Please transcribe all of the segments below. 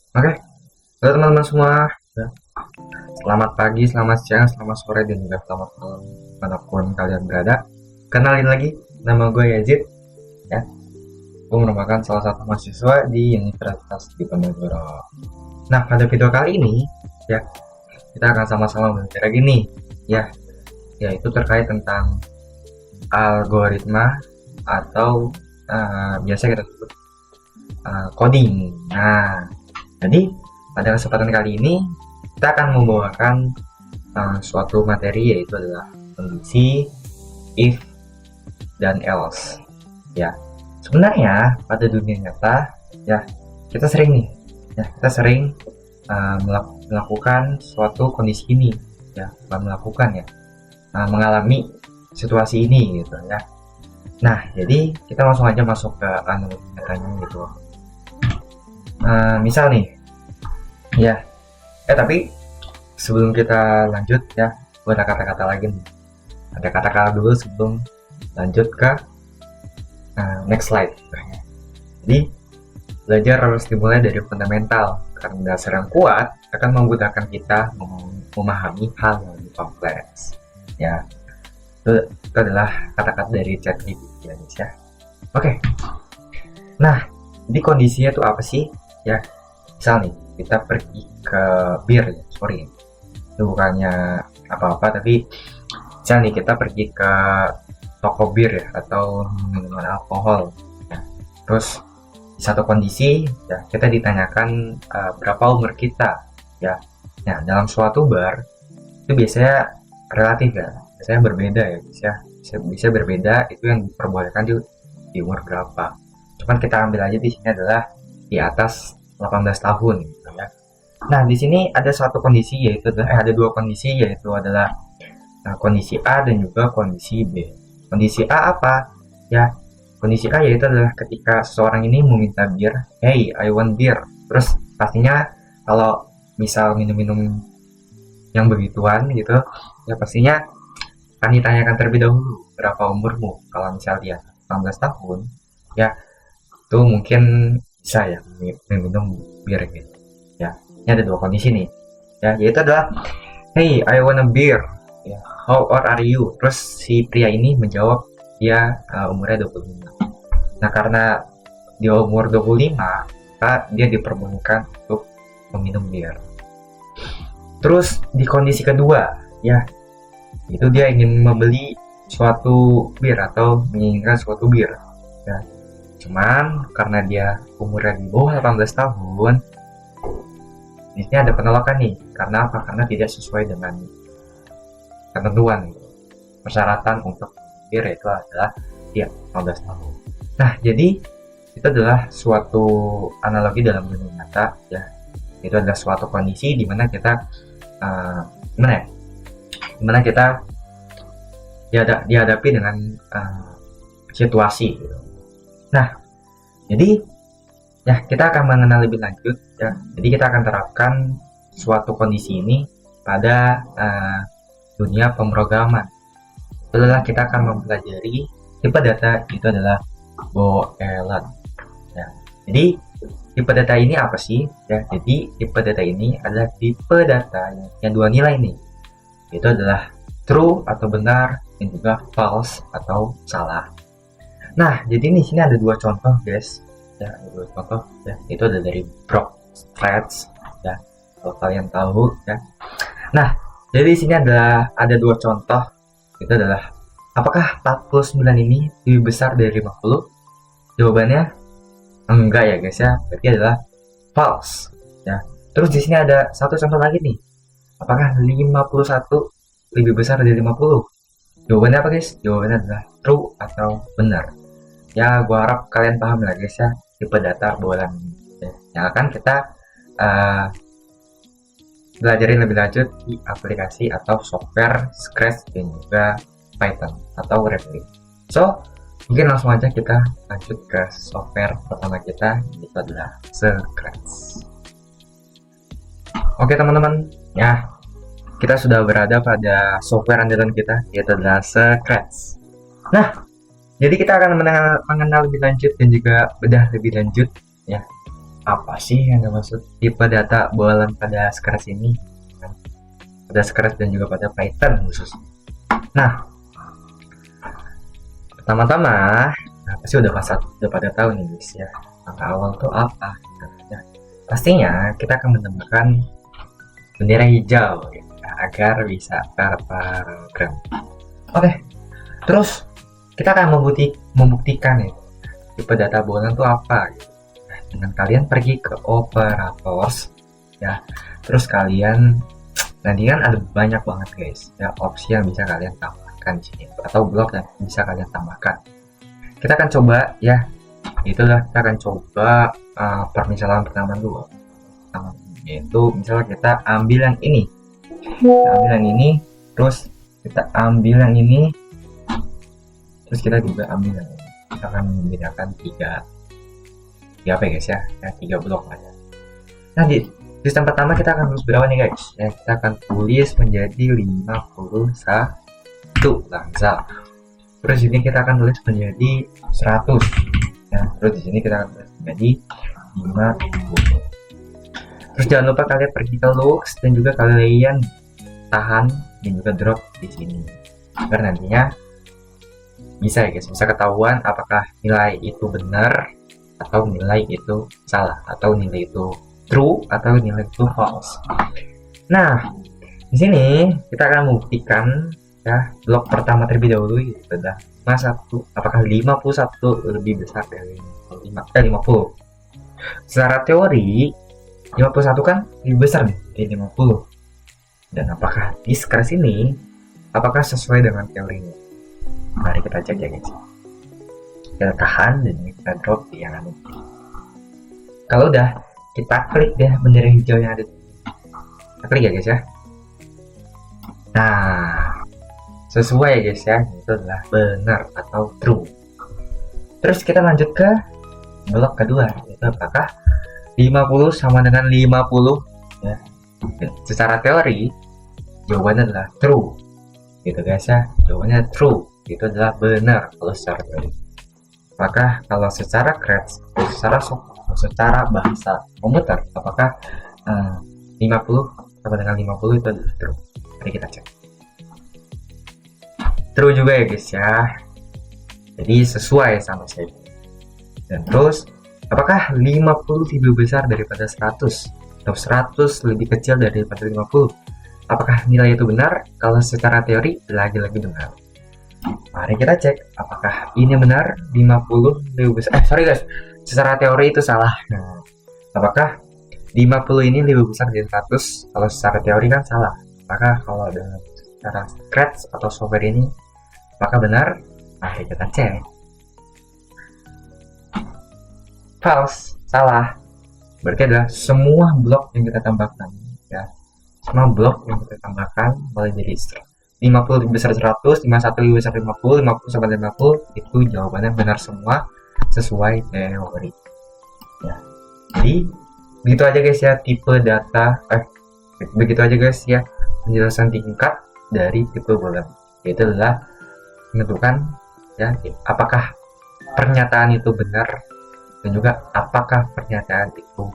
Oke, halo teman-teman semua. Ya, selamat pagi, selamat siang, selamat sore, dan juga selamat malam dimanapun kalian berada. Kenalin lagi, nama gue Yazid. Ya, gue merupakan salah satu mahasiswa di Universitas Diponegoro. Nah, pada video kali ini, ya, kita akan sama-sama belajar lagi nih, ya, yaitu terkait tentang algoritma atau biasa kita sebut coding. Nah, jadi pada kesempatan kali ini kita akan membawakan suatu materi, yaitu adalah kondisi if dan else. Ya, sebenarnya pada dunia nyata ya kita sering nih, ya kita sering melakukan suatu kondisi ini, ya bukan melakukan ya, mengalami situasi ini gitu ya. Nah, jadi kita langsung aja masuk ke analogi nyatanya gitu. Misal nih, ya, tapi sebelum kita lanjut ya, gue ada kata-kata lagi nih. Ada kata-kata dulu sebelum lanjut ke next slide. Jadi, belajar harus dimulai dari fundamental, karena dasar yang kuat akan memudahkan kita memahami hal yang lebih kompleks. Ya, itu adalah kata-kata dari ChatGPT ya, guys ya. Oke. Nah, jadi kondisinya itu apa sih? Ya, misal nih, kita pergi ke bir ya, sorry. Itu bukannya apa-apa, tapi misal nih kita pergi ke toko bir ya, atau minuman alkohol. Ya. Terus di satu kondisi ya kita ditanyakan berapa umur kita ya. Nah, dalam suatu bar itu biasanya relatif ya, biasanya berbeda ya, bisa berbeda itu yang diperbolehkan di umur berapa. Cuman kita ambil aja di sini adalah di atas 18 tahun gitu ya. Nah, di sini ada satu kondisi, yaitu ada dua kondisi, yaitu adalah kondisi A dan juga kondisi B. Kondisi A apa? Ya, kondisi A yaitu adalah ketika seseorang ini meminta bir, hey, I want beer. Terus pastinya kalau misal minum-minum yang begituan gitu, ya pastinya akan ditanyakan terlebih dahulu berapa umurmu. Kalau misal dia 18 tahun, ya itu mungkin bisa ya minum bir gitu. Ya, ini ada dua kondisi nih. Ya, yaitu adalah hey, I want a beer. Ya, how old are you? Terus si pria ini menjawab dia umurnya 25. Nah, karena dia umur 25, maka dia diperbolehkan untuk meminum bir. Terus di kondisi kedua, ya, itu dia ingin membeli suatu bir atau menginginkan suatu bir. Ya. Cuman karena dia umurnya di bawah 18 tahun, di sini ada penolakan nih. Karena apa? Karena tidak sesuai dengan ketentuan persyaratan untuk bir itu adalah dia 18 tahun. Nah, jadi itu adalah suatu analogi dalam dunia nyata ya. Itu adalah suatu kondisi di mana kita dimana kita dihadapi dengan situasi gitu. Nah, jadi ya kita akan mengenal lebih lanjut ya. Jadi kita akan terapkan suatu kondisi ini pada dunia pemrograman. Itu adalah kita akan mempelajari tipe data, itu adalah Boolean. Ya. Jadi tipe data ini apa sih? Ya, jadi tipe data ini adalah tipe data yang dua nilai nih. Itu adalah true atau benar dan juga false atau salah. Nah, jadi di sini ada dua contoh, guys. Ya, ada dua contoh ya. Itu ada dari Brock-Straits ya. Kalau kalian tahu ya. Nah, jadi di sini ada dua contoh. Itu adalah apakah 49 ini lebih besar dari 50? Jawabannya enggak ya, guys ya. Berarti adalah false ya. Terus di sini ada satu contoh lagi nih. Apakah 51 lebih besar dari 50? Jawabannya apa, guys? Jawabannya adalah true atau benar. Ya, gua harap kalian paham lah, guys ya, tipe data Boolean ya, yang akan kita belajarin lebih lanjut di aplikasi atau software Scratch dan juga Python atau Replit. So, mungkin langsung aja kita lanjut ke software pertama kita, itu adalah Scratch. Oke teman-teman, ya kita sudah berada pada software andalan kita, yaitu adalah Scratch. Nah, jadi kita akan mengenal lebih lanjut dan juga bedah lebih lanjut ya Apa sih yang dimaksud tipe data bualan pada Scratch ini? Pada Scratch dan juga pada Python khusus. Nah, pertama-tama, pasti udah pada tahu nih guys ya. Langkah awal tuh apa? Nah, pastinya kita akan menambahkan bendera hijau ya, agar bisa terprogram. Oke, terus kita akan membuktikan ya tipe data bualan itu apa gitu. Nah, dengan kalian pergi ke operators ya, terus kalian nanti kan ada banyak banget guys ya opsi yang bisa kalian tambahkan di sini atau blok yang bisa kalian tambahkan. Kita akan coba ya, itulah kita akan coba permisalan pertama dulu, yaitu misalnya kita ambil yang ini, terus kita ambil yang ini, terus kita juga ambil yang ini. Kita akan membedakan tiga apa ya guys ya, 3 blok aja. Nah di sistem pertama kita akan tulis berapa nih guys ya, kita akan tulis menjadi 51 langsung. Terus ini kita akan tulis menjadi 100 ya, terus di sini kita akan tulis menjadi 50. Terus jangan lupa kalian pergi ke looks dan juga kalian tahan dan juga drop di sini agar nantinya bisa ya guys, bisa ketahuan apakah nilai itu benar atau nilai itu salah, atau nilai itu true atau nilai itu false. Nah di sini kita akan membuktikan ya blok pertama terlebih dahulu, itu adalah 51. Apakah 51 lebih besar dari 50? Secara teori 51 kan lebih besar nih dari 50. Dan apakah di Scratch ini apakah sesuai dengan teorinya? Mari kita cek ya guys. Kita tahan dan kita drop di yang ada. Kalau udah, kita klik ya bendera hijau yang ada. Kita klik ya guys ya. Nah, sesuai ya guys ya, itu adalah benar atau true. Terus kita lanjut ke blok kedua, itu apakah 50 sama dengan 50 ya. Secara teori jawabannya adalah true gitu guys ya, jawabannya true, itu adalah benar kalau secara teori. Maka kalau secara Scratch, secara bahasa komputer, apakah 50 sama dengan 50 itu adalah true? Mari kita cek. True juga ya guys ya, jadi sesuai sama saya. Dan terus apakah 50 lebih besar daripada 100 atau 100 lebih kecil daripada 50? Apakah nilai itu benar? Kalau secara teori lagi-lagi benar. Mari kita cek apakah ini benar, 50 lebih besar. Sorry guys, secara teori itu salah. Nah, apakah 50 ini lebih besar dari 100? Kalau secara teori kan salah. Maka kalau dengan cara Scratch atau software ini, apakah benar? Mari kita cek. False, salah. Berarti adalah semua blok yang kita tambahkan ya. Semua blok yang kita tambahkan mulai dari 50 lebih besar 100, 51 lebih besar 50, 50 sama 50, itu jawabannya benar semua sesuai teori ya. Jadi begitu aja guys ya tipe data, begitu aja guys ya penjelasan tingkat dari tipe bualan. Itu adalah menentukan ya apakah pernyataan itu benar dan juga apakah pernyataan itu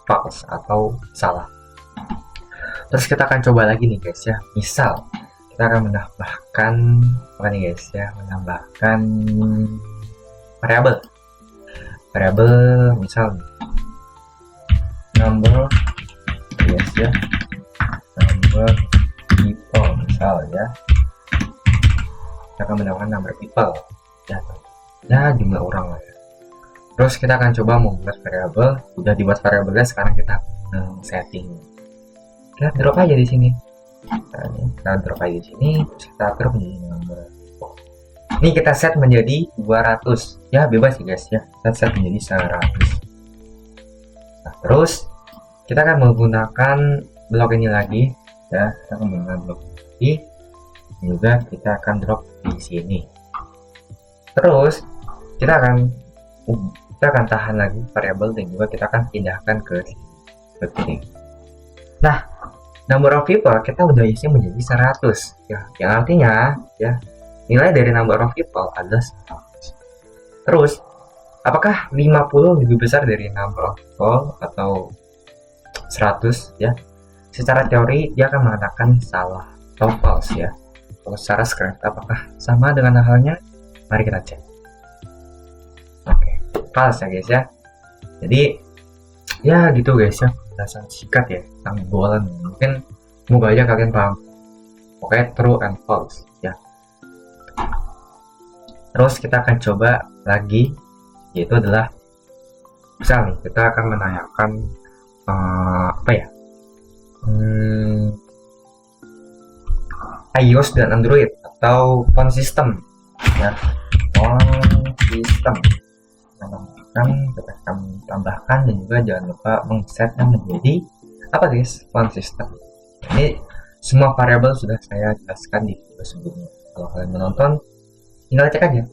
false atau salah. Terus kita akan coba lagi nih guys ya, misal kita akan menambahkan apa nih guys ya, menambahkan variabel misal number guys ya, number people misal ya, kita akan menambahkan number people ya jumlah orang lah ya. Terus kita akan coba membuat variabel, udah dibuat variabelnya, sekarang kita setting. Kita drop aja di sini. Kita drop aja di sini, terus kita drop menjadi number. Ini kita set menjadi 200. Ya bebas ya guys ya. Kita set menjadi 100. Nah, terus kita akan menggunakan blok ini lagi ya. Kita akan menggunakan blok ini. Juga kita akan drop di sini. Terus kita akan tahan lagi variabel dan juga kita akan pindahkan ke sini. Nah, number of people kita udah isi menjadi 100 ya, yang artinya ya nilai dari number of people adalah 100. Terus Apakah 50 lebih besar dari number of people atau 100 ya? Secara teori dia akan mengatakan salah atau false ya. Kalau secara script apakah sama dengan halnya? Mari kita cek. Oke, false ya guys ya. Jadi ya gitu guys ya, penjelasan singkat ya tentang bolan. Mungkin semoga aja kalian paham. Oke, true and false ya. Terus kita akan coba lagi, yaitu adalah misal nih kita akan menanyakan apa ya, iOS dan Android atau phone system ya, phone system. Kita akan tambahkan dan juga jangan lupa mengsetnya menjadi apa guys, phone system. Ini semua variabel sudah saya jelaskan di video sebelumnya. Kalau kalian menonton, tinggal cek aja.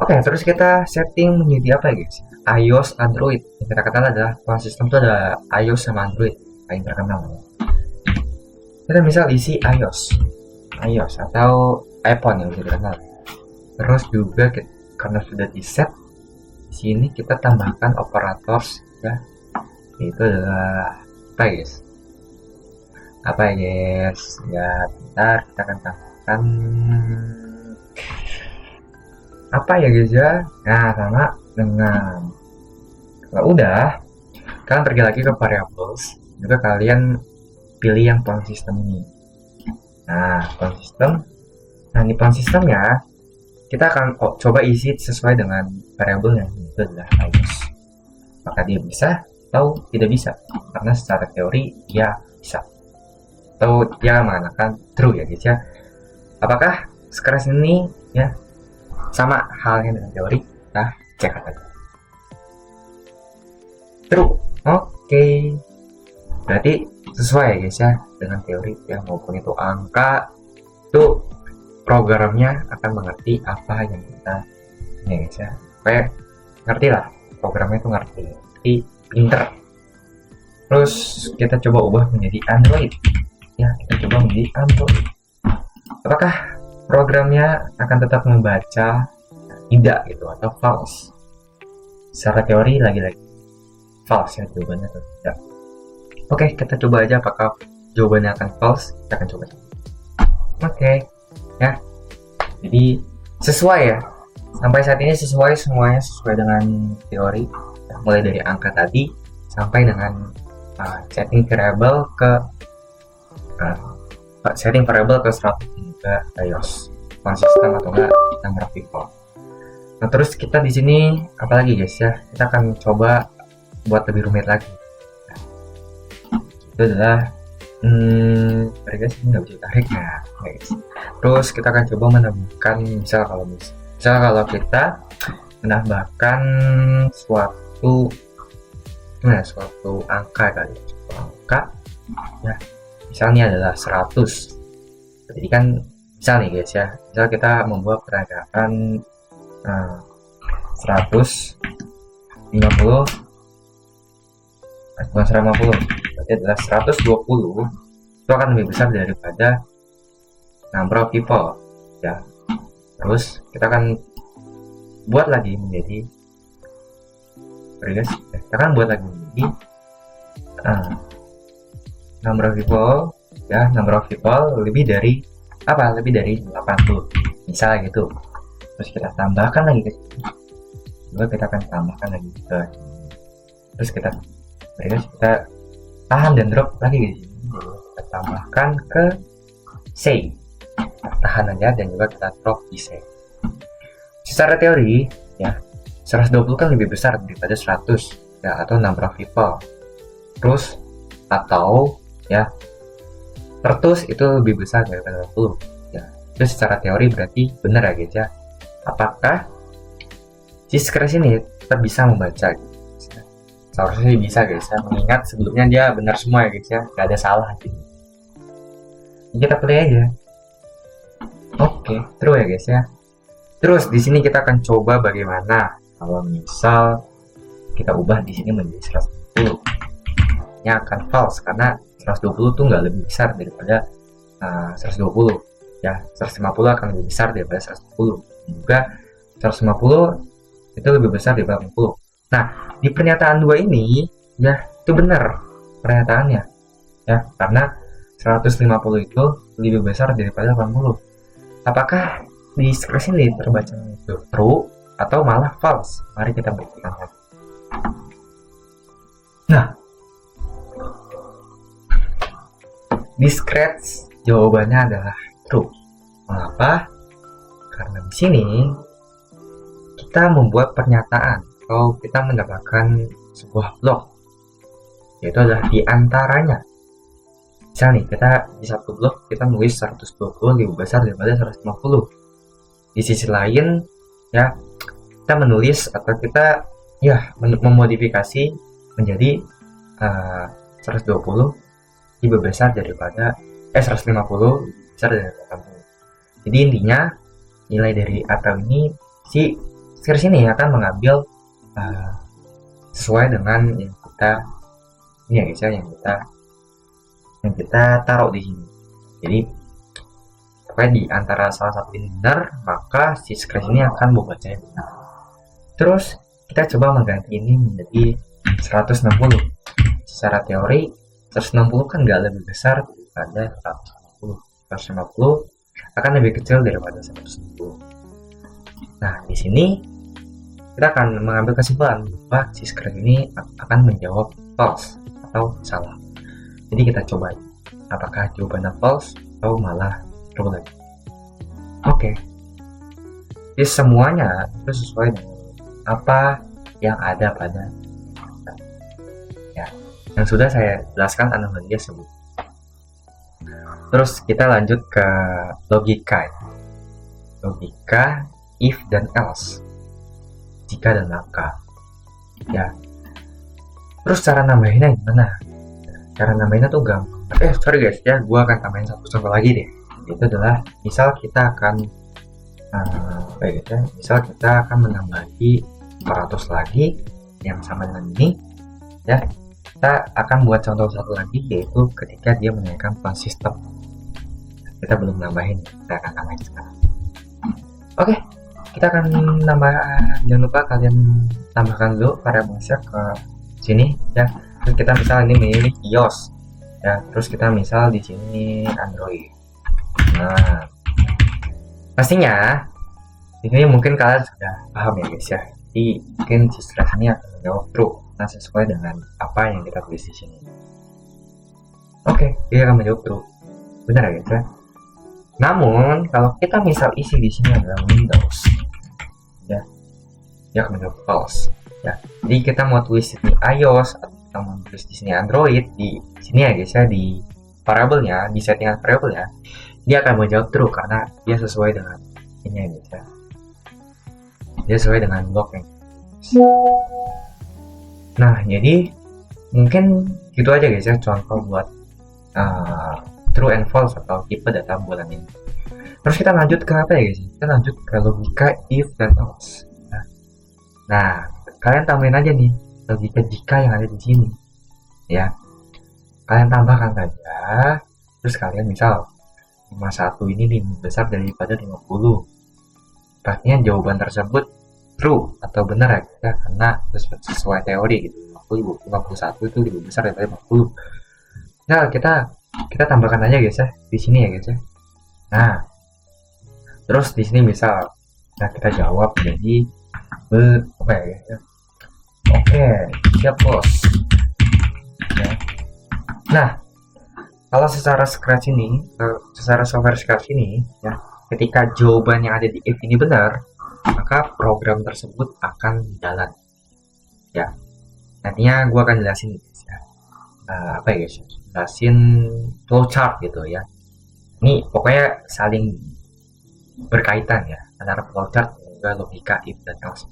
Oke, terus kita setting menjadi apa ya guys? iOS, Android. Yang kita katakan adalah phone system itu ada iOS sama Android paling terkenal. Kita misal isi iOS atau iPhone yang lebih terkenal. Terus juga karena sudah di set, di sini kita tambahkan operators ya, itu adalah apa guys? Apa ya guys? Ya bentar, kita akan tambahkan apa ya guys ya? Nah, sama dengan kalau udah, kalian pergi lagi ke variables, juga kalian pilih yang phone system ini. Nah, phone system. Nah, di phone systemnya kita akan coba isi sesuai dengan variabelnya, itu adalah iOS. Maka dia bisa atau tidak bisa, karena secara teori dia bisa. Atau dia mengatakan true ya guys ya. Apakah sekeras ini ya sama halnya dengan teori? Kita cek aja. True. Oke. Berarti sesuai ya guys ya dengan teori ya, maupun itu angka, itu programnya akan mengerti apa yang kita ini guys ya. Supaya ngerti lah, programnya itu ngerti pinter. Terus kita coba ubah menjadi Android ya, kita coba menjadi Android. Apakah programnya akan tetap membaca tidak gitu atau false? Secara teori lagi-lagi false ya jawabannya atau tidak. Oke, kita coba aja apakah jawabannya akan false. Kita akan coba. Oke ya, jadi sesuai ya, sampai saat ini sesuai, semuanya sesuai dengan teori ya, mulai dari angka tadi sampai dengan setting variable ke 100 juga iOS konsisten atau enggak number of people. Nah, terus kita di sini apalagi guys ya, kita akan coba buat lebih rumit lagi. Itu adalah guys, ini nggak bisa tarik ya guys. Terus kita akan coba menambahkan misal kalau kita menambahkan suatu angka kali, suatu angka ya, misalnya adalah 100. Jadi kan misal nih guys ya, misal kita membuat perangkatan 150 berarti adalah 120, itu akan lebih besar daripada number of people ya. Terus kita akan buat lagi menjadi kita akan buat lagi menjadi number of people ya, number of people lebih dari 80 misalnya gitu. Terus kita tambahkan lagi ke sini, juga kita akan tambahkan lagi ke sini. Terus kita tahan dan drop lagi di sini, kita tambahkan ke say, tahan aja dan juga kita drop di say. Secara teori ya, 120 kan lebih besar daripada 100 ya, atau number of people. Terus atau ya 100 itu lebih besar daripada 20 ya. Itu secara teori berarti benar ya guys ya. Apakah si Scratch ini tetap bisa membaca? Seharusnya bisa guys ya, mengingat sebelumnya dia benar semua ya guys ya, gak ada salah gitu. Kita play aja. Oke, true ya guys ya. Terus di sini kita akan coba bagaimana kalau misal kita ubah di sini menjadi 120. Ini akan false karena 120 tuh nggak lebih besar daripada 120 ya. 150 akan lebih besar daripada 120. Juga 150 itu lebih besar daripada 80. Nah, di pernyataan 2 ini ya itu benar pernyataannya ya, karena 150 itu lebih besar daripada 80. Apakah di scratch ini terbaca itu true atau malah false? Mari kita buktikan lagi. Nah, di scratch jawabannya adalah true. Mengapa? Karena di sini kita membuat pernyataan atau kita mendapatkan sebuah blok, yaitu adalah di antaranya. Misal nih, kita di satu blok kita menulis 120 lebih besar daripada 150. Di sisi lain ya, kita menulis atau kita ya memodifikasi menjadi 120 lebih besar daripada 150 lebih besar daripada 80. Jadi intinya nilai dari atau ini si scratch ini akan mengambil sesuai dengan yang kita ini ya guys ya, yang kita taruh di sini. Jadi pokoknya di antara salah satu ini benar, maka si scratch ini akan membacanya benar. Terus kita coba mengganti ini menjadi 160. Secara teori 160 kan nggak lebih besar daripada 150. 150 akan lebih kecil daripada 160. Nah, di sini kita akan mengambil kesimpulan bahwa si scratch ini akan menjawab false atau salah. Jadi kita coba apakah jawabannya false atau malah true lagi. Oke. Jadi semuanya itu sesuai dengan apa yang ada pada ya, yang sudah saya jelaskan analogi tersebut. Terus kita lanjut ke logika. Logika if dan else. Jika dan maka. Ya. Terus cara nambahinnya gimana? Cara nambahinnya tuh gampang. Sorry guys ya, gua akan tambahin satu contoh lagi deh. Itu adalah misal kita akan misal kita akan menambahi 400 lagi yang sama dengan ini ya. Kita akan buat contoh satu lagi, yaitu ketika dia menanyakan plan sistem. Kita belum nambahin, kita akan tambahin sekarang. Oke, kita akan nambah. Jangan lupa kalian tambahkan dulu variabelnya ke sini ya. Terus kita misal ini milik iOS ya, terus kita misal di sini Android. Nah, pastinya di sini mungkin kalian sudah paham ya guys ya. Jadi mungkin si scratch ini akan menjawab true, nah sesuai dengan apa yang kita tulis di sini. Oke, dia akan menjawab true, benar ya guys ya. Namun kalau kita misal isi di sini adalah Windows, ya, dia akan menjawab false. Ya, jadi kita mau tulis di sini iOS atau kita mau tulis di sini Android, di sini ya guys ya, di variabelnya, di settingan variabelnya, dia akan menjawab true karena dia sesuai dengan ini ya guys ya. Dia sesuai dengan bloknya. Nah, jadi mungkin gitu aja guys ya contoh buat true and false atau tipe data bulan ini. Terus kita lanjut ke apa ya guys? Kita lanjut ke logika if dan else. Nah, kalian tambahin aja nih logika jika yang ada di sini. Ya. Kalian tambahkan saja. Terus kalian misal 51 ini lebih besar daripada 50. Pastinya jawaban tersebut true atau benar ya, karena sesuai teori gitu. 51 itu lebih besar daripada 50. Nah, kita tambahkan aja guys ya di sini ya guys ya. Nah, terus di sini misal kita jawab jadi apa ya guys ya. Oke, siap bos. Ya. Nah, kalau secara scratch ini, secara software scratch ini ya, ketika jawaban yang ada di if ini benar, maka program tersebut akan jalan. Ya, nantinya gue akan jelasin guys ya. Apa ya guys? Jelasin flowchart gitu ya. Ini pokoknya saling berkaitan ya antara flowchart dan juga logika if dan else.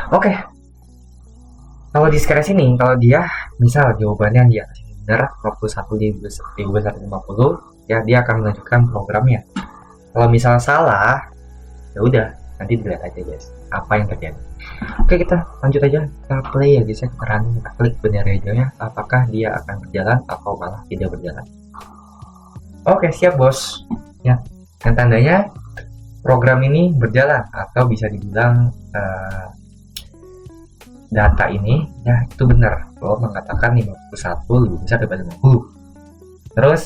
Oke. Kalau di scratch ini, kalau dia misal jawabannya dia benar 51 lebih besar 50, ya dia akan melanjutkan programnya. Kalau misal salah, ya udah nanti dilihat aja guys apa yang terjadi. Oke, kita lanjut aja, kita play ya guys ya, kita running, kita klik bendera hijaunya apakah dia akan berjalan atau malah tidak berjalan. Oke, siap bos ya. Dan tandanya program ini berjalan atau bisa dibilang data ini ya itu benar kalau mengatakan 51 lebih besar daripada 50. Terus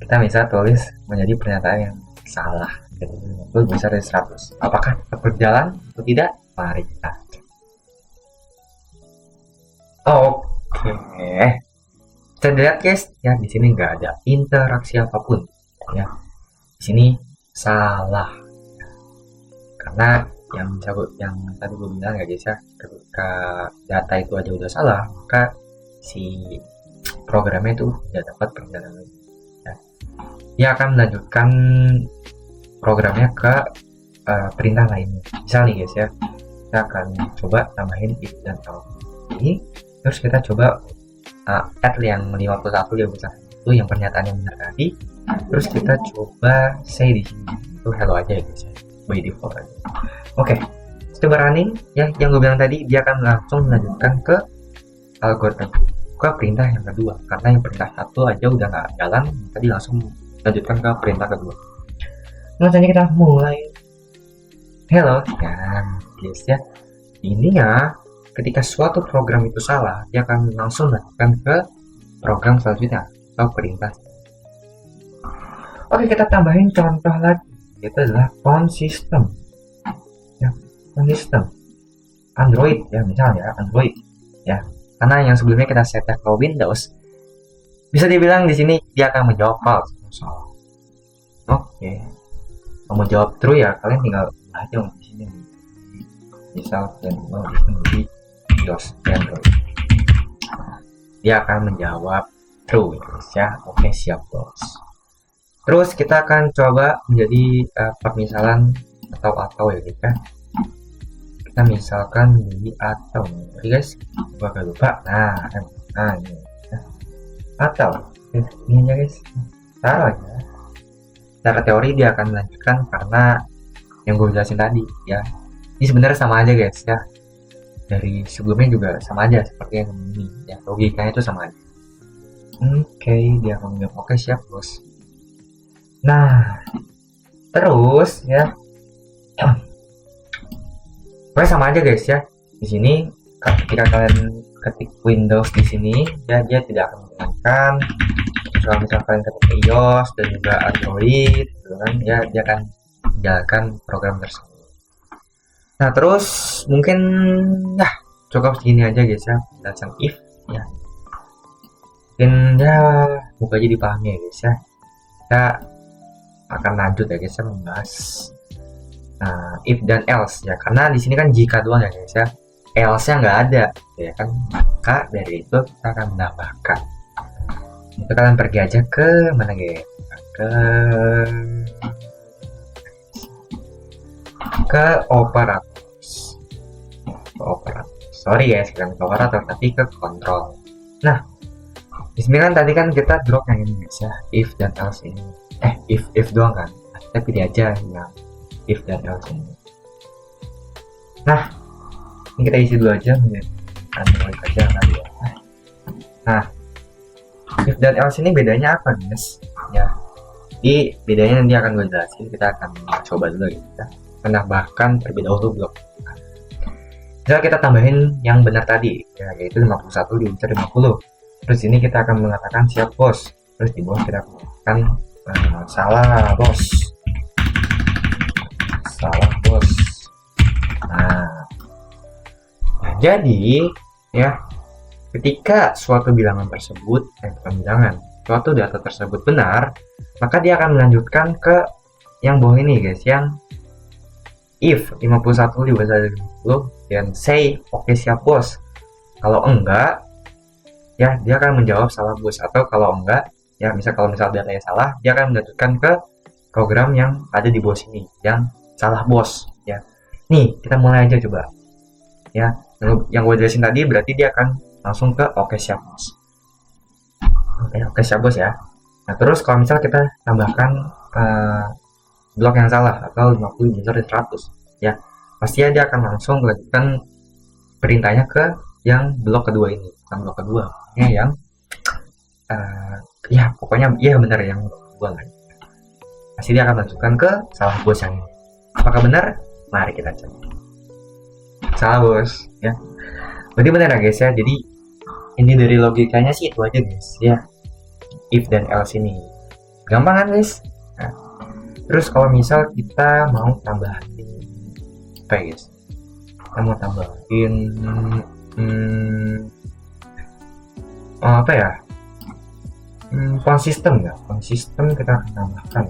kita bisa tulis menjadi pernyataan yang salah, jadi 50 lebih besar dari 100. Apakah tetap berjalan atau tidak? Mari kita cek. Oke, kita lihat guys ya, di sini nggak ada interaksi apapun ya. Di sini salah karena yang tadi gue bilang ya guys ya, ketika data itu aja udah salah maka si programnya itu tidak dapat berjalan lagi ya. Dia akan melanjutkan programnya ke perintah lainnya. Misal nih guys ya, kita akan coba tambahin if dan else ini, terus kita coba add yang 51 dia besar itu yang pernyataan yang benar tadi, terus kita coba say di sini itu hello aja ya guys ya, by default aja. Oke, coba running ya, yang gue bilang tadi dia akan langsung melanjutkan ke algoritma ke perintah yang kedua, karena yang perintah satu aja udah nggak jalan, tadi langsung lanjutkan ke perintah kedua. Langsung kita mulai hello ya guys ya. Ini ya, ketika suatu program itu salah, dia akan langsung melanjutkan ke program selanjutnya atau perintah. Oke, kita tambahin contoh lagi, itu adalah phone system ya, phone system Android ya, misalnya Android ya, karena yang sebelumnya kita set ke Windows, bisa dibilang di sini dia akan menjawab false. Oke, mau jawab true ya, kalian tinggal aja di sini. Misal di Windows Android, dia akan menjawab true ya. Oke, siap bos. Terus kita akan coba menjadi permisalan atau ya guys. Kita misalkan menjadi atau, oke guys, gua agak lupa. Nah ini atau ini aja guys, taruh aja. Secara teori dia akan melanjutkan karena yang gue jelasin tadi ya. Ini sebenarnya sama aja guys ya, dari sebelumnya juga sama aja seperti yang ini ya, logikanya itu sama aja. Oke, dia akan menjawab oke siap bos. Nah terus ya, pokoknya sama aja guys ya. Di sini ketika kalian ketik Windows di sini ya, dia tidak akan menjalankan. Kalau misalkan kalian ketik iOS dan juga Android gitu kan ya, dia akan menjalankan program tersebut. Nah terus mungkin ya cukup segini aja guys ya penjelasan if ya, mungkin ya semoga aja dipahami ya guys ya. Kita akan lanjut ya guys ya membahas if dan else ya, karena di sini kan jika doang ya guys ya, else nya nggak ada ya kan, maka dari itu kita akan menambahkan. Itu kalian pergi aja ke mana guys, ke operator. Sorry guys, bukan ke operator tapi ke kontrol. Nah di sini kan tadi kan kita drop yang ini guys ya, if dan else ini. If doang kan, kita pilih aja yang if dan else ini. Nah ini kita isi dulu aja Android aja kali ya. Nah if dan else ini bedanya apa guys ya, di bedanya nanti akan gue jelasin. Kita akan coba dulu ya, menambahkan terlebih dahulu blok. Misal kita tambahin yang benar tadi ya, yaitu 51 diincar 50. Terus ini kita akan mengatakan siap bos, terus di bawah kita akan salah bos. Nah jadi ya, ketika suatu bilangan tersebut suatu data tersebut benar, maka dia akan melanjutkan ke yang bawah ini guys, yang if 51 lebih besar dari 50 dan say oke siap bos. Kalau enggak ya, dia akan menjawab salah bos, atau kalau enggak ya, kalau misal datanya salah, dia akan melanjutkan ke program yang ada di bawah sini yang salah bos ya. Nih kita mulai aja coba ya, yang gue jelasin tadi berarti dia akan langsung ke oke siap bos. Oke siap bos ya. Nah terus kalau misal kita tambahkan blok yang salah atau 50 besar dari 100 ya, pasti dia akan langsung melanjutkan perintahnya ke yang blok kedua ini, bukan blok kedua ya, yang ya pokoknya iya benar yang blok kedua kan. Pasti dia akan melanjutkan ke salah bos yang ini. Apakah benar? Mari kita cek. Salah bos ya. Berarti benar ya guys ya, jadi ini dari logikanya sih itu aja guys ya, if dan else ini gampang kan guys. Nah, terus kalau misal kita mau tambahin apa ya guys, kita mau tambahin apa ya, konsisten ya, konsisten kita akan tambahkan,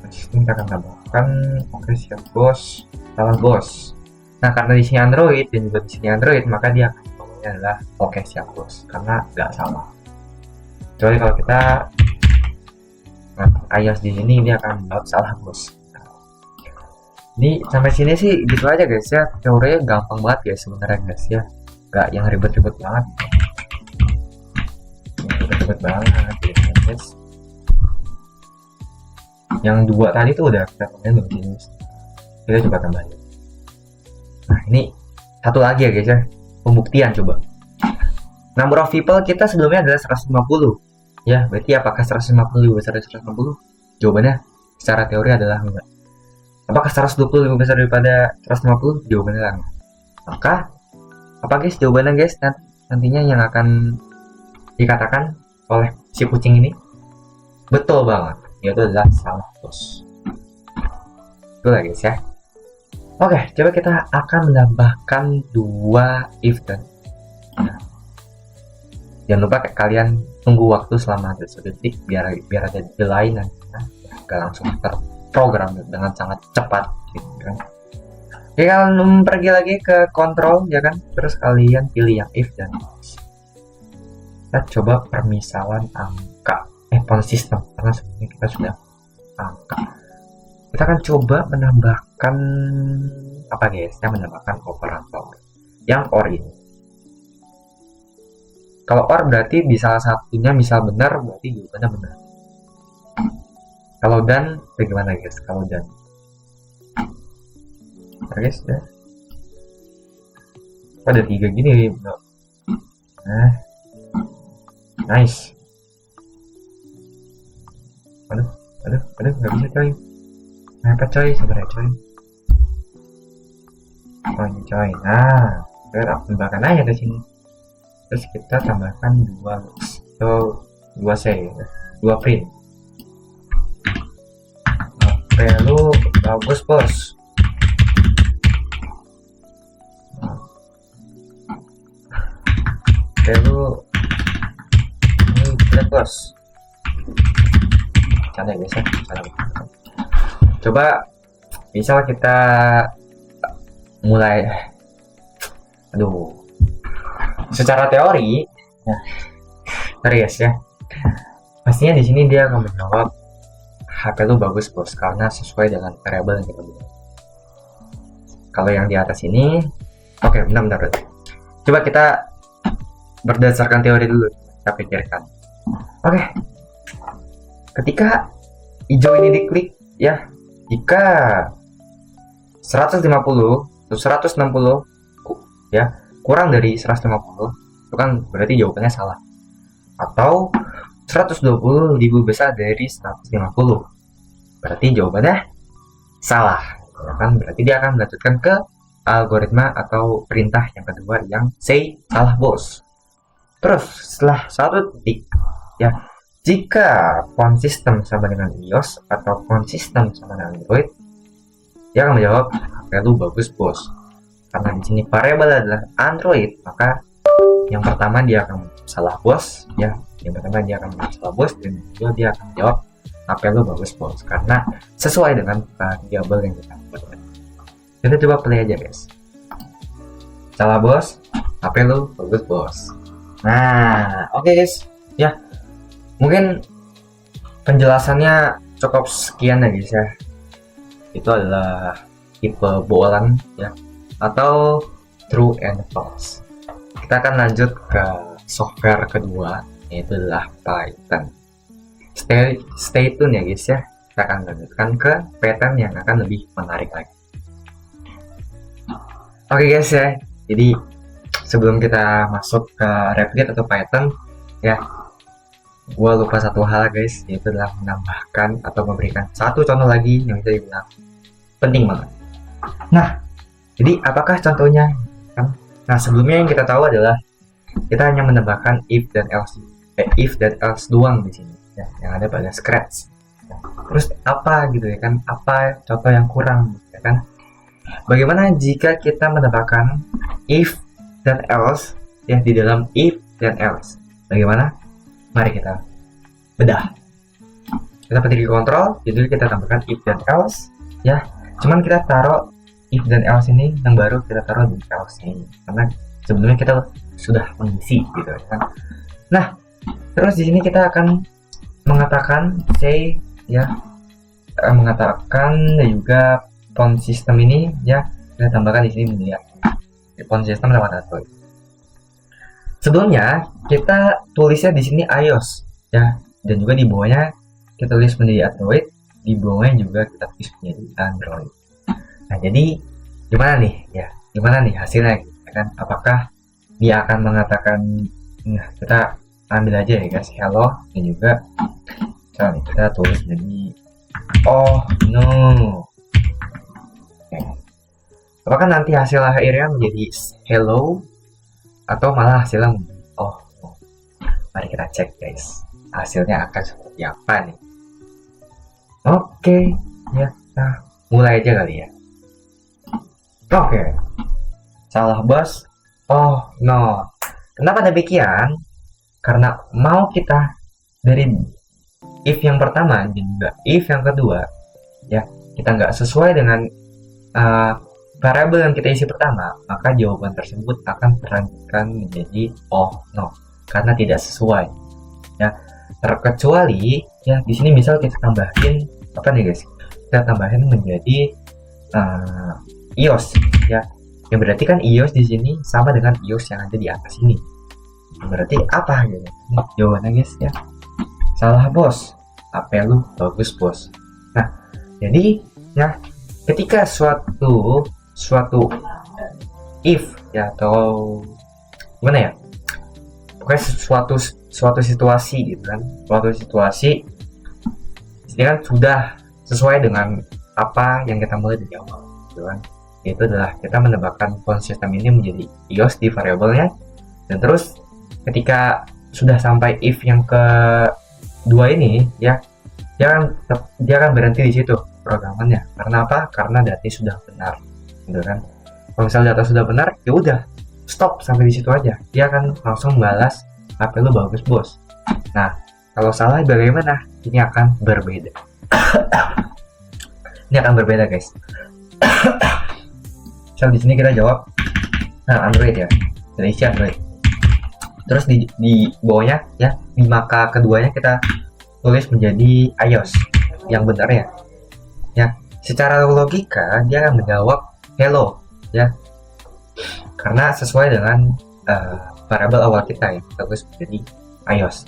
konsisten kita akan tambahkan. Oke siap bos, salah bos. Nah karena di sini Android dan juga di sini Android, maka dia akan ngomongnya adalah oke siap bos, karena nggak salah. Kecuali kalau kita iOS di sini, dia akan menjawab salah bos. Jadi sampai sini sih gitu aja guys ya, teorinya gampang banget guys sebenarnya guys ya, nggak yang ribet-ribet banget, ribet banget ya guys. Yang dua tadi tuh udah kita komen begini, kita coba tambahin. Nah ini satu lagi ya guys ya, pembuktian coba. Number of people kita sebelumnya adalah 150 ya, berarti apakah 150 lebih besar dari 150? Jawabannya secara teori adalah enggak. Apakah 120 lebih besar daripada 150? Jawabannya enggak. Maka apa guys jawabannya guys nantinya yang akan dikatakan oleh si kucing ini? Betul banget, yaitu adalah salah bos. Itulah guys ya. Oke, coba kita akan menambahkan dua if dan. Jangan lupa kalian tunggu waktu selama 1 detik biar ada delay nantinya, gak langsung terprogram dengan sangat cepat gitu kan. Oke, kalian pergi lagi ke kontrol ya kan, terus kalian pilih yang if dan else. Kita coba permisalan angka konsisten, karena sebelumnya kita sudah angka. Kita akan coba menambahkan apa guys? Kita menambahkan operator yang or ini. Kalau or berarti di salah satunya misal benar, berarti jawabannya benar. Kalau dan bagaimana guys? Kalau dan, nah, guys ya. Ada 3 gini bro. Nah, nice. Aduh, nggak bisa coy. Kenapa coy? Sabar ya coy. Oh ini coy. Nah, kita tambahkan aja ke sini. Terus kita tambahkan 2 so 2 C, 2 print. Oke, lu bagus bos. Oke, lu ini jelek bos. Canda ya guys ya, coba misal kita mulai, aduh, secara teori ya, guys ya, pastinya di sini dia akan menjawab HP lu bagus bos, karena sesuai dengan variabel yang kita buat. Kalau yang di atas ini oke, benar. Coba kita berdasarkan teori dulu, kita pikirkan. Oke, ketika hijau ini diklik ya, jika 150 atau 160 ya kurang dari 150, itu kan berarti jawabannya salah. Atau 120 lebih besar dari 150, berarti jawabannya salah ya kan, berarti dia akan melanjutkan ke algoritma atau perintah yang kedua yang say salah bos. Terus setelah 1 detik ya, jika konsisten sama dengan iOS atau konsisten sama dengan Android, dia akan menjawab HP lu bagus bos. Karena di sini variabel adalah Android, maka yang pertama dia akan salah bos ya. Yang pertama dia akan salah bos, dan kedua dia akan menjawab HP lu bagus bos, karena sesuai dengan variabel yang kita buat. Kita coba play aja guys. Salah bos, HP lu bagus bos. Nah, oke guys ya. Mungkin penjelasannya cukup sekian ya guys ya. Itu adalah tipe boolean ya, atau true and false. Kita akan lanjut ke software kedua, yaitu adalah Python. Stay tune ya guys ya. Kita akan lanjutkan ke pattern yang akan lebih menarik lagi. Oke guys ya, jadi sebelum kita masuk ke Replit atau Python ya, gua lupa satu hal guys, yaitu adalah menambahkan atau memberikan satu contoh lagi yang bisa dibilang penting banget. Nah, jadi apakah contohnya kan? Nah, sebelumnya yang kita tahu adalah kita hanya menambahkan if dan else doang di sini ya, yang ada pada Scratch. Terus apa gitu ya kan? Apa contoh yang kurang ya kan? Bagaimana jika kita menambahkan if dan else ya di dalam if dan else? Bagaimana? Mari kita bedah. Kita petik kontrol, jadi kita tambahkan if dan else ya. Cuman kita taruh if dan else ini yang baru kita taruh di else ini karena sebelumnya kita sudah mengisi gitu kan. Nah, terus di sini kita akan mengatakan say ya, mengatakan juga font system ini ya, kita tambahkan di sini menjadi font system lewat Android. Sebelumnya kita tulisnya di sini iOS ya, dan juga di bawahnya kita tulis menjadi Android, di bawahnya juga kita tulis menjadi Android. Nah, jadi gimana nih ya? Gimana nih hasilnya ya kan? Apakah dia akan mengatakan, nah kita ambil aja ya guys, hello, dan juga misalnya kita tulis jadi oh no. Oke. Apakah nanti hasil akhirnya menjadi hello atau malah hasilnya oh no? Mari kita cek guys, hasilnya akan seperti apa nih. Oke ya, nah mulai aja kali ya. Oke, salah bos. Oh no, kenapa demikian? Karena mau kita dari if yang pertama dan juga if yang kedua ya, kita nggak sesuai dengan variabel yang kita isi pertama, maka jawaban tersebut akan terlanjutkan menjadi oh no karena tidak sesuai ya. Terkecuali ya di sini misal kita tambahin apa nih guys, kita tambahin menjadi iOS ya, yang berarti kan iOS di sini sama dengan iOS yang ada di atas ini. Berarti apa gitu? Jawabannya guys ya, salah bos. HP lu bagus bos. Nah, jadi ya ketika suatu if ya atau gimana ya, pokoknya suatu situasi gitu kan, suatu situasi ini kan sudah sesuai dengan apa yang kita mulai dari awal gitu kan. Itu adalah kita menambahkan font system ini menjadi iOS di variabelnya, dan terus ketika sudah sampai if yang kedua ini ya, dia akan berhenti di situ programannya. Karena apa? Karena data sudah benar gitu kan. Kalau misalnya data sudah benar, ya udah stop sampai di situ aja, dia akan langsung balas HP lu bagus bos. Nah, kalau salah bagaimana? Ini akan berbeda. Ini akan berbeda guys. Misal di sini kita jawab Android ya, dari isi Android. Terus di bawahnya ya, di maka keduanya kita tulis menjadi iOS yang benar ya. Ya, secara logika dia akan menjawab hello ya, karena sesuai dengan variabel awal kita ya, kita tulis menjadi iOS.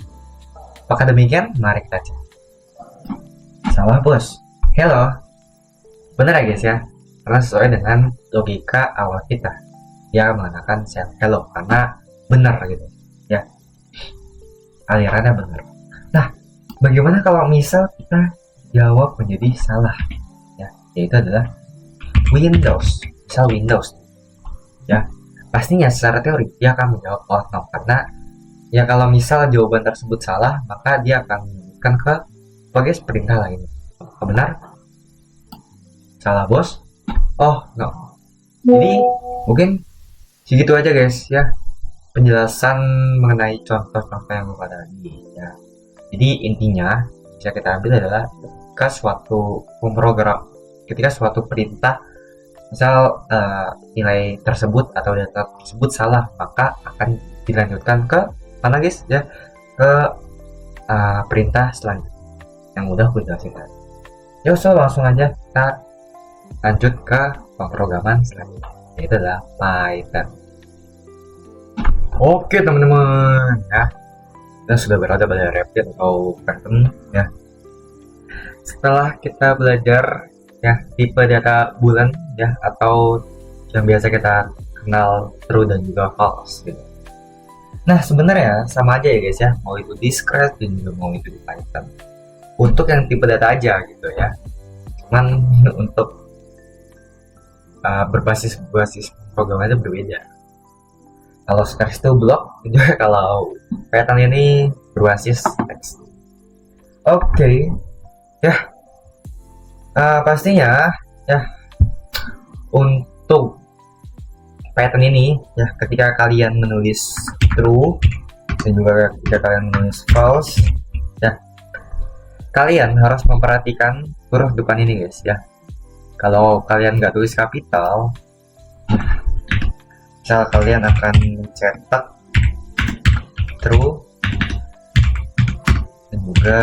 Apakah demikian? Mari kita cek. Salah bos, hello. Benar ya guys ya, karena sesuai dengan logika awal kita, dia menggunakan hello karena benar gitu ya, alirannya benar. Nah, bagaimana kalau misal kita jawab menjadi salah ya, yaitu adalah Windows, misal Windows ya, pastinya secara teori dia akan menjawab oh no, karena ya kalau misal jawaban tersebut salah, maka dia akan menyebutkan ke sebagai perintah lain. Apakah benar? Salah bos? Oh no. Jadi mungkin segitu aja guys ya, penjelasan mengenai contoh-contoh yang lupa tadi ya. Jadi intinya bisa kita ambil adalah ketika suatu perintah misal nilai tersebut atau data tersebut salah, maka akan dilanjutkan ke mana guys ya, ke perintah selanjutnya yang udah aku jelasin tadi. Ya so langsung aja kita lanjut ke pemrograman selanjutnya, yaitu adalah Python. Oke teman-teman ya, kita sudah berada pada Rapid atau Python ya. Setelah kita belajar ya tipe data bulan ya, atau yang biasa kita kenal true dan juga false gitu. Nah sebenarnya sama aja ya guys ya, mau itu di Scratch dan juga mau itu di Python. Untuk yang tipe data aja gitu ya, cuman untuk berbasis programnya berbeda. Kalau status itu blok, juga kalau pattern ini berbasis teks. Oke, ya, pastinya ya untuk pattern ini ya ketika kalian menulis true dan juga ketika kalian menulis false ya, kalian harus memperhatikan huruf depan ini guys ya. Kalau kalian nggak tulis kapital, misal kalian akan mencetak true dan juga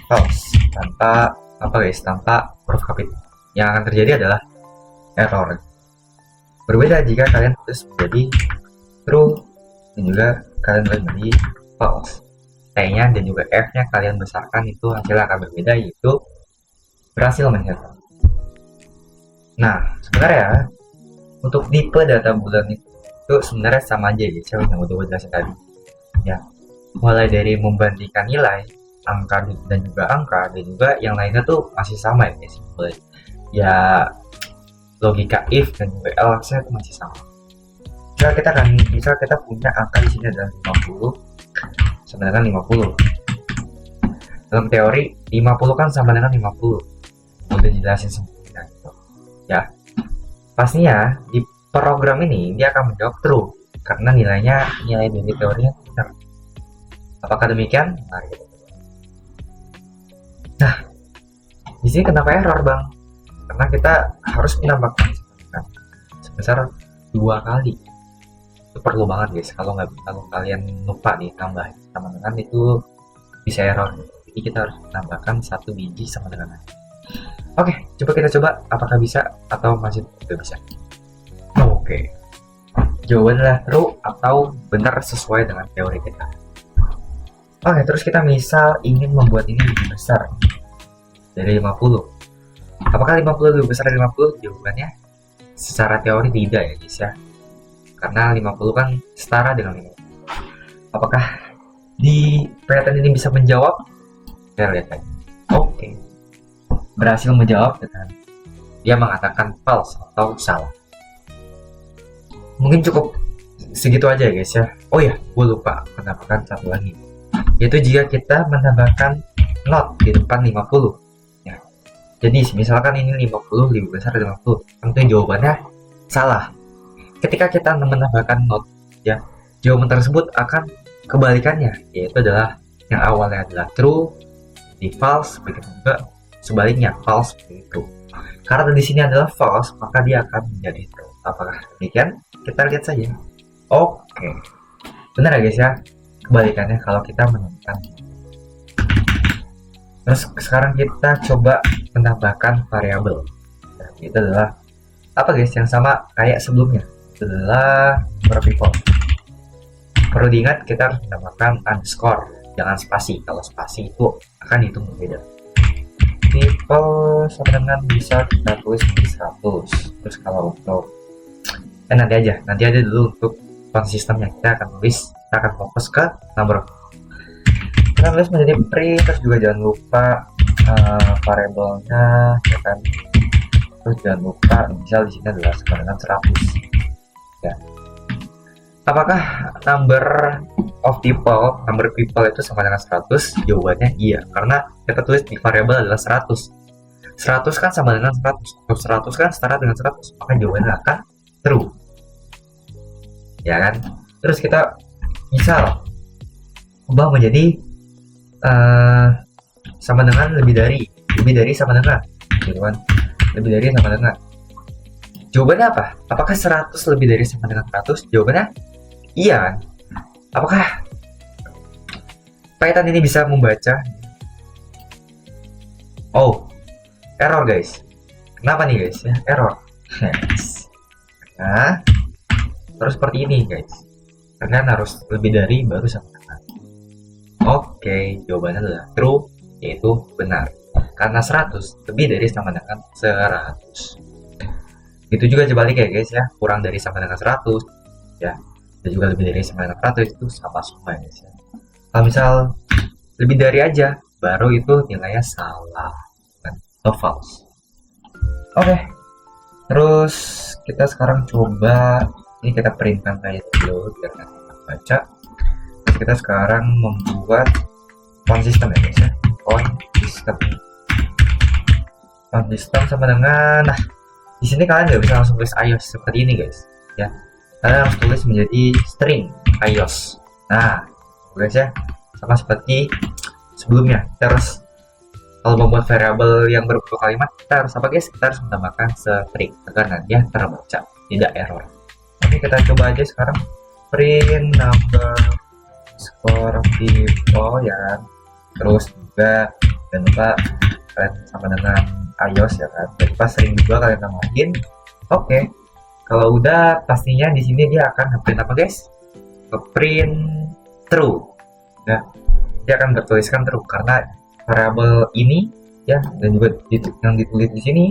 false tanpa apa guys, tanpa huruf kapital, yang akan terjadi adalah error. Berbeda jika kalian tulis menjadi true dan juga kalian tulis menjadi false. T-nya dan juga F-nya kalian besarkan, itu hasilnya akan berbeda, yaitu berhasil mencetak. Nah, sebenarnya untuk tipe data bulan itu sebenarnya sama aja guys, yang udah jelasin tadi. Ya, mulai dari membandingkan nilai angka dan juga angka, dan juga yang lainnya tuh masih sama ya guys. Ya, logika if dan juga else itu masih sama. Misal kita punya angka di sini adalah 50 sama dengan 50. Dalam teori 50 kan sama dengan 50. Udah jelasin semuanya gitu. Ya, pastinya di program ini dia akan menjawab true karena nilai dari teorinya benar. Apakah demikian? Nah, di sini kenapa error bang? Karena kita harus menambahkan sebesar 2 kali. Itu perlu banget guys. Kalau kalian lupa nih tambah sama dengan itu bisa error. Jadi kita harus menambahkan 1 biji sama dengan. Oke, kita coba apakah bisa atau masih tidak bisa. Oke. Jawabannya adalah true atau benar sesuai dengan teori kita. Oke, terus kita misal ingin membuat ini lebih besar dari 50. Apakah 50 lebih besar dari 50? Jawabannya secara teori tidak ya guys ya. Karena 50 kan setara dengan 50. Apakah di pattern ini bisa menjawab? Kita lihat lagi. Oke. Berhasil menjawab dengan dia mengatakan false atau salah. Mungkin cukup segitu aja guys ya. Oh ya, gue lupa menambahkan satu lagi, yaitu jika kita menambahkan not di depan 50 ya. Jadi misalkan ini 50 lebih besar dari 50, tentu jawabannya salah. Ketika kita menambahkan not ya, jawaban tersebut akan kebalikannya, yaitu adalah yang awalnya adalah true di false, begitu juga sebaliknya false itu. Karena di sini adalah false, maka dia akan menjadi true. Apakah demikian? Kita lihat saja. Oke, benar ya guys ya, kebalikannya kalau kita menemukan. Terus sekarang kita coba menambahkan variabel. Nah, itu adalah apa guys, yang sama kayak sebelumnya. Itu adalah people. Perlu diingat kita harus menambahkan underscore, jangan spasi. Kalau spasi itu akan dihitung berbeda. People sama dengan bisa kita tulis di 100. Terus kalau untuk nanti aja dulu untuk konsistemnya kita akan fokus ke number. Kita tulis menjadi print, terus juga jangan lupa variabelnya ya kan. Terus jangan lupa misal di sini adalah sama dengan 100 ya. Apakah number people itu sama dengan 100? Jawabannya iya, karena kita tulis di variabel adalah 100. 100 kan sama dengan 100, 100 kan setara dengan 100, maka jawabannya akan true ya kan. Terus kita misal ubah menjadi sama dengan lebih dari sama dengan gitu kan, lebih dari sama dengan. Jawabannya apa? Apakah 100 lebih dari sama dengan 100? Jawabannya iya kan. Apakah Python ini bisa membaca? Oh, error guys. Kenapa nih guys ya? Error. Nah, terus seperti ini guys. Kalian harus lebih dari baru sama dengan. Oke, jawabannya adalah true, yaitu benar. Karena 100 lebih dari sama dengan 100. Itu juga sebalik ya guys ya, kurang dari sama dengan 100 ya, dan juga lebih dari sama dengan 100 itu sama semua guys ya. Kalau misal lebih dari aja, baru itu nilainya salah atau false. Oke, terus kita sekarang coba Ini kita printkan kayak dulu biar nanti baca. Terus kita sekarang membuat konsisten ya guys ya. Konsisten sama dengan, nah di sini kalian nggak bisa langsung tulis iOS seperti ini guys ya. Kalian harus tulis menjadi string iOS. Nah guys ya, sama seperti sebelumnya. Kita harus, kalau membuat variabel yang berbentuk kalimat, kita harus apa guys? Kita harus menambahkan string agar nanti ya terbaca, tidak error. Oke, kita coba aja sekarang. Print number score people ya. Terus juga jangan lupa kalian sama dengan iOS ya kan. Jadi pas sering juga kalian tambahin. Oke. Kalau udah, pastinya di sini dia akan print apa guys? Print true. Ya. Dia akan bertuliskan true karena variabel ini ya, dan juga yang ditulis di sini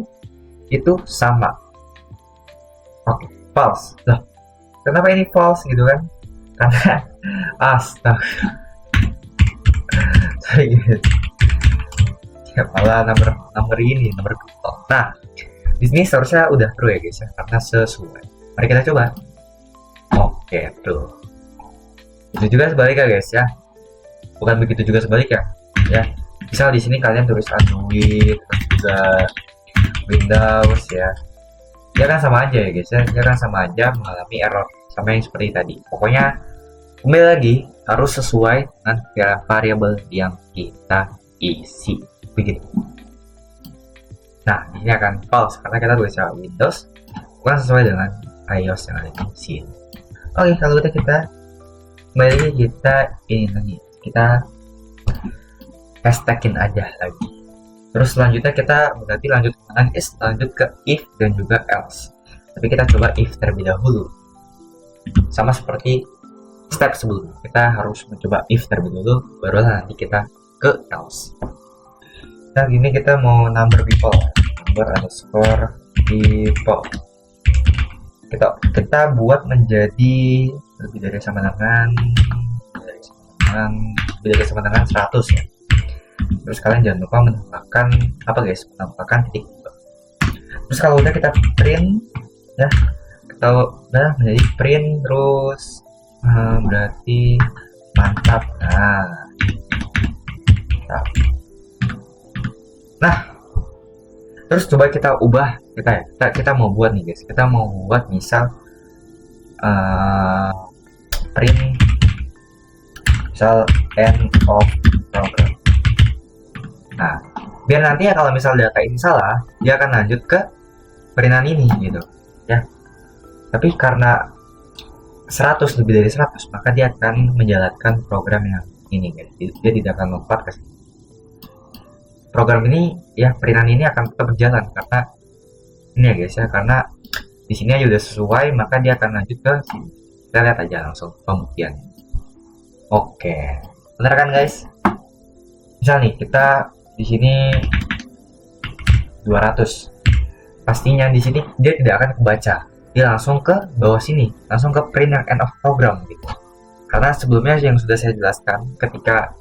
itu sama. Oke, false. Lah, kenapa ini false gitu kan? Karena astaga. Sorry guys. Ya, malah nomor ini, nomor Google. Nah, di sini seharusnya udah true ya guys ya, karena sesuai. Mari kita coba. Oke, true. Itu juga sebaliknya guys ya. Bukan begitu juga sebaliknya ya. Misal di sini kalian tulis Android, terus juga Windows ya. Dia kan sama aja ya guys ya. Dia kan sama aja mengalami error sama yang seperti tadi. Pokoknya kembali lagi harus sesuai dengan variabel yang kita isi. Begitu. Nah, ini akan false karena kita tulis Windows bukan sesuai dengan iOS yang ada di sini. Oke, kalau udah kita kembali lagi, kita ini lagi, kita hashtaggin aja lagi. Terus selanjutnya kita berarti lanjut ke if dan juga else. Tapi kita coba if terlebih dahulu. Sama seperti step sebelumnya, kita harus mencoba if terlebih dahulu, baru nanti kita ke else. Nah, gini kita mau number people underscore people. Kita buat menjadi lebih dari sama dengan 100 ya. Terus kalian jangan lupa menambahkan apa guys? Menambahkan titik. Terus kalau udah kita print ya, kita udah menjadi print terus berarti mantap. Nah, terus coba kita ubah, kita mau buat nih guys, kita mau buat misal print misal end of program. Nah, biar nanti ya kalau misal data ini salah, dia akan lanjut ke printan ini gitu ya. Tapi karena 100 lebih dari 100, maka dia akan menjalankan program yang ini guys. Dia tidak akan lompat ke sini. Program ini ya, perintan ini akan tetap berjalan karena ini ya guys ya, karena di sini aja udah sesuai, maka dia akan lanjut ke sini. Kita lihat aja langsung pembuktiannya. Oke, benar kan guys? Misal nih kita di sini 200, pastinya di sini dia tidak akan kebaca, dia langsung ke bawah sini, langsung ke print yang end of program gitu. Karena sebelumnya yang sudah saya jelaskan, ketika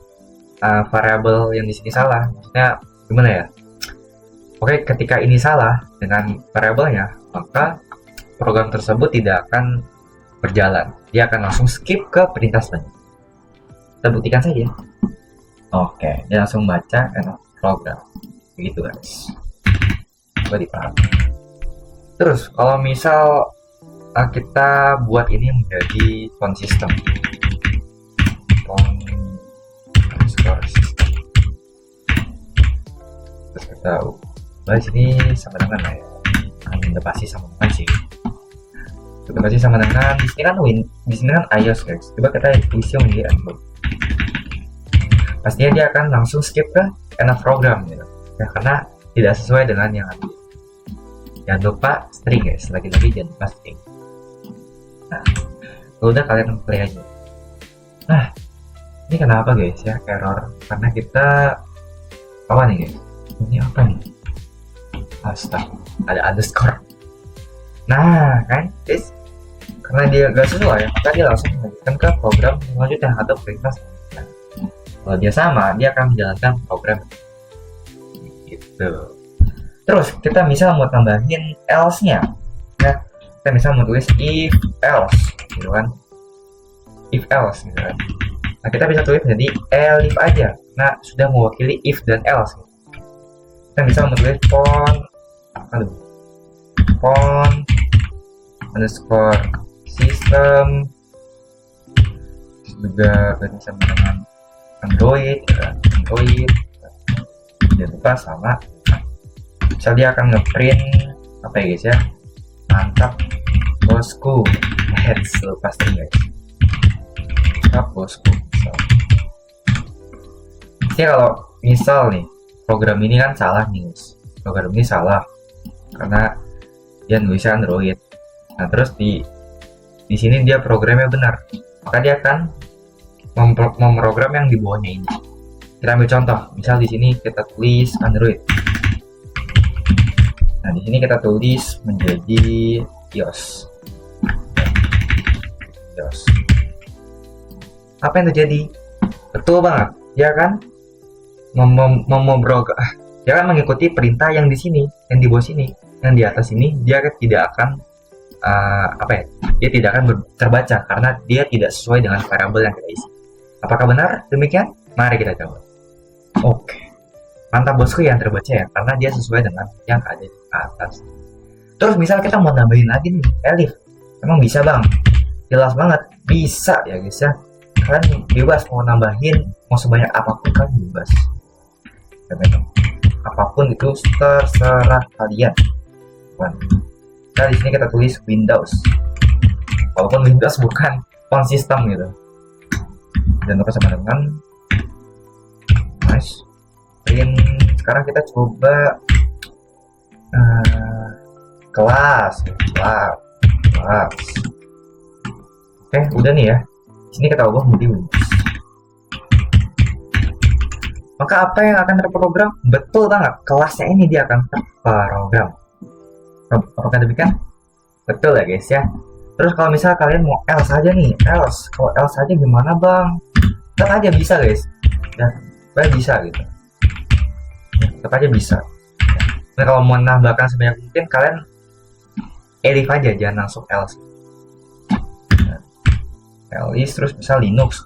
variabel yang di sini salah, maksudnya gimana ya? Oke, ketika ini salah dengan variabelnya, maka program tersebut tidak akan berjalan. Dia akan langsung skip ke perintah selanjutnya. Kita buktikan saja. Oke, dia langsung baca end of program. Begitu guys. Coba dipahami. Terus kalau misal kita buat ini menjadi konsisten. Terus kita bahas ini sama dengan ya, udah pasti sama dengan sih. Udah pasti sama dengan di sini kan di sini kan iOS guys. Coba kita isi menjadi Android. Pastinya dia akan langsung skip ke end of program gitu. Ya karena tidak sesuai dengan yang ada. Jangan lupa string guys, lagi-lagi jangan lupa string. Nah, udah kalian play aja. Nah, ini kenapa guys ya error? Karena kita apa nih guys? Ini apa nih? Astaga, ada underscore. Nah, kan guys, karena dia gak sesuai, maka dia langsung melanjutkan ke program selanjutnya atau perintah selanjutnya. Kalau dia sama, dia akan menjalankan program gitu. Terus kita misal mau tambahin else-nya, ya kita bisa menulis if else gitu kan, if else gitu kan. Nah kita bisa tulis menjadi elif aja, nah sudah mewakili if dan else. Kita bisa menulis font underscore system, juga bisa dengan Android ya, Android. Jangan lupa sama, misal dia akan ngeprint apa ya guys ya, mantap bosku, lepas ini guys, mantap bosku. Jadi kalau misal nih program ini kan salah nih guys, program ini salah karena dia nulisnya Android. Nah terus di sini dia programnya benar, maka dia akan memprogram yang di bawahnya ini. Kita ambil contoh, misal di sini kita tulis Android. Nah di sini kita tulis menjadi iOS. iOS. Apa yang terjadi? Betul banget, dia kan dia akan mengikuti perintah yang di sini, yang di bawah sini, yang di atas ini. Dia tidak akan dia tidak akan terbaca karena dia tidak sesuai dengan variabel yang kita isi. Apakah benar demikian? Mari kita coba. Oke, mantap bosku, yang terbaca ya, karena dia sesuai dengan yang ada di atas. Terus misal kita mau nambahin lagi nih elif, emang bisa bang? Jelas banget bisa ya guys ya. Kalian bebas mau nambahin mau sebanyak apapun, kan bebas. Apapun itu terserah kalian. Nah di sini kita tulis Windows, walaupun Windows bukan font system gitu. Dan lupa sama dengan nice print. Sekarang kita coba kelas. Oke, udah nih ya. Sini kita ubah menjadi Windows. Maka apa yang akan terprogram? Betul banget, kelasnya ini dia akan terprogram. Apakah demikian? Betul ya guys ya. Terus kalau misal kalian mau else aja nih, else. Kalau else aja gimana bang? Tetap aja bisa guys. Ya, bisa gitu. Ya, tetap aja bisa. Nah kalau mau nambahkan sebanyak mungkin, kalian elif aja, jangan langsung else. Else terus misal Linux.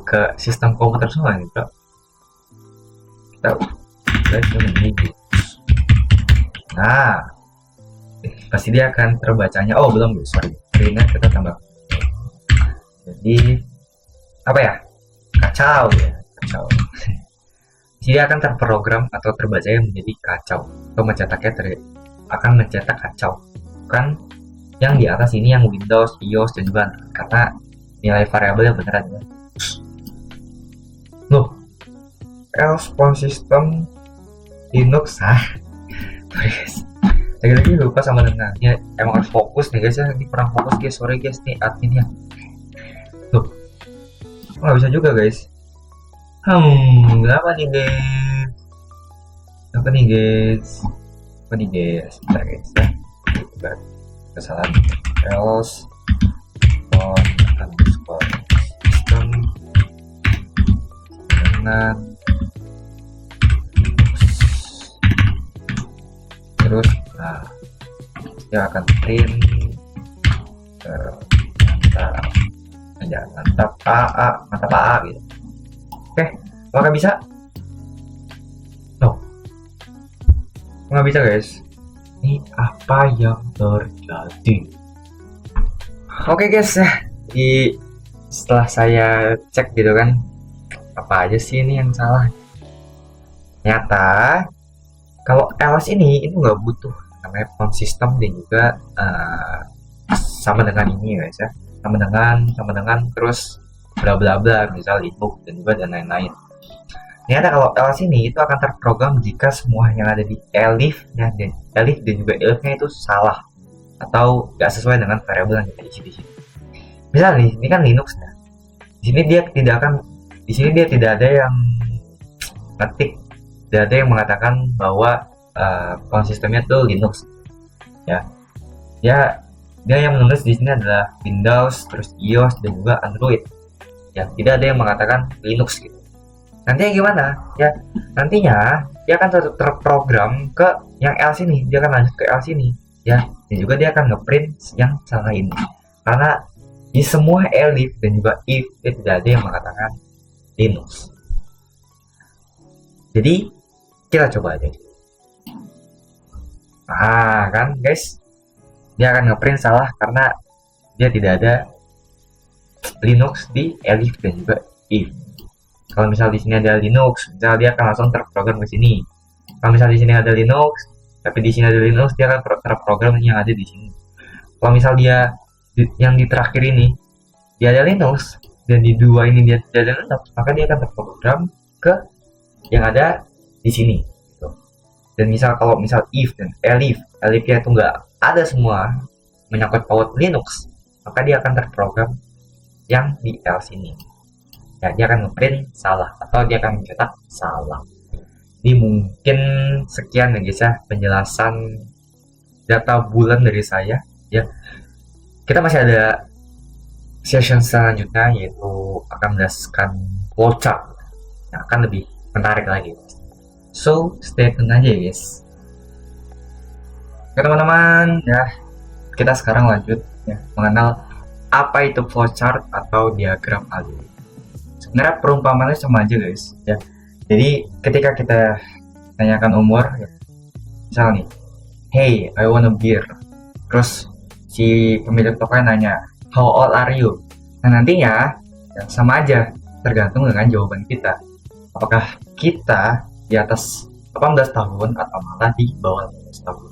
Ke sistem komputer semua gitu. Kita gitu. Nah, pasti dia akan terbacanya. Oh belum guys, sorry. Ini kita tambah. Jadi apa ya? Kacau ya, kacau. Jadi akan terprogram atau terbaca menjadi kacau. Atau akan mencetak kacau. Bukan yang di atas ini yang Windows, iOS dan juga karena nilai variabel yang beneran ya. Loh, else font system Linux guys. Lagi-lagi lupa sama dengan ya, emang harus fokus nih guys ya. Ini kurang fokus guys, sorry guys nih adminnya. Loh, nggak bisa juga guys. Kenapa nih guys? Apa nih guys? Bentar guys ya. Coba kesalahan. Else font underscore system dengan terus dia akan print mantap AA gitu. Oke, apakah bisa? No, nggak bisa guys. Ini apa yang terjadi? Oke guys ya, setelah saya cek gitu kan, apa aja sih ini yang salah. Ternyata kalau else ini itu nggak butuh namanya font system dan juga sama dengan ini guys ya, sama dengan terus bla bla bla, misal Linux dan juga dan lain-lain. Ternyata kalau else ini itu akan terprogram jika semua yang ada di elif dan juga elifnya itu salah atau nggak sesuai dengan variabel yang kita isi di sini. Misal nih, ini kan Linux ya. Di sini dia tidak ada yang ngetik, tidak ada yang mengatakan bahwa font sistemnya itu Linux ya. Dia yang menulis di sini adalah Windows, terus iOS dan juga Android ya. Tidak ada yang mengatakan Linux gitu. Nantinya gimana ya? Nantinya dia akan terprogram ke yang else ini, dia akan lanjut ke else ini. ya, dan juga dia akan ngeprint yang salah ini, karena di semua elif dan juga if dia tidak ada yang mengatakan Linux. Jadi kita coba aja. Nah kan guys, dia akan ngeprint salah karena dia tidak ada Linux di elif dan juga if. Kalau misal di sini ada Linux, misal dia akan langsung terprogram ke sini. Kalau misal di sini ada Linux, tapi di sini ada Linux, dia akan terprogram yang ada di sini. Kalau misal dia yang di terakhir ini dia ada Linux dan di dua ini dia tidak ada Linux, maka dia akan terprogram ke yang ada di sini. Gitu. Dan misal kalau misal if dan elifnya itu nggak ada semua menyangkut paut Linux, maka dia akan terprogram yang di else ini. Ya, dia akan ngeprint salah atau dia akan mencetak salah. Ini mungkin sekian ya guys ya penjelasan data bulan dari saya ya. Kita masih ada session selanjutnya yaitu akan menjelaskan flowchart yang akan lebih menarik lagi. So stay tune aja ya guys. Oke teman-teman ya, kita sekarang lanjut ya mengenal apa itu flowchart atau diagram aliran. Sebenarnya perumpamannya sama aja guys ya. Jadi ketika kita tanyakan umur ya, misal nih, hey I want a beer, terus si pemilik tokonya nanya how old are you. Nah nantinya ya, sama aja tergantung dengan jawaban kita, apakah kita di atas 18 tahun atau malah di bawah 18 tahun.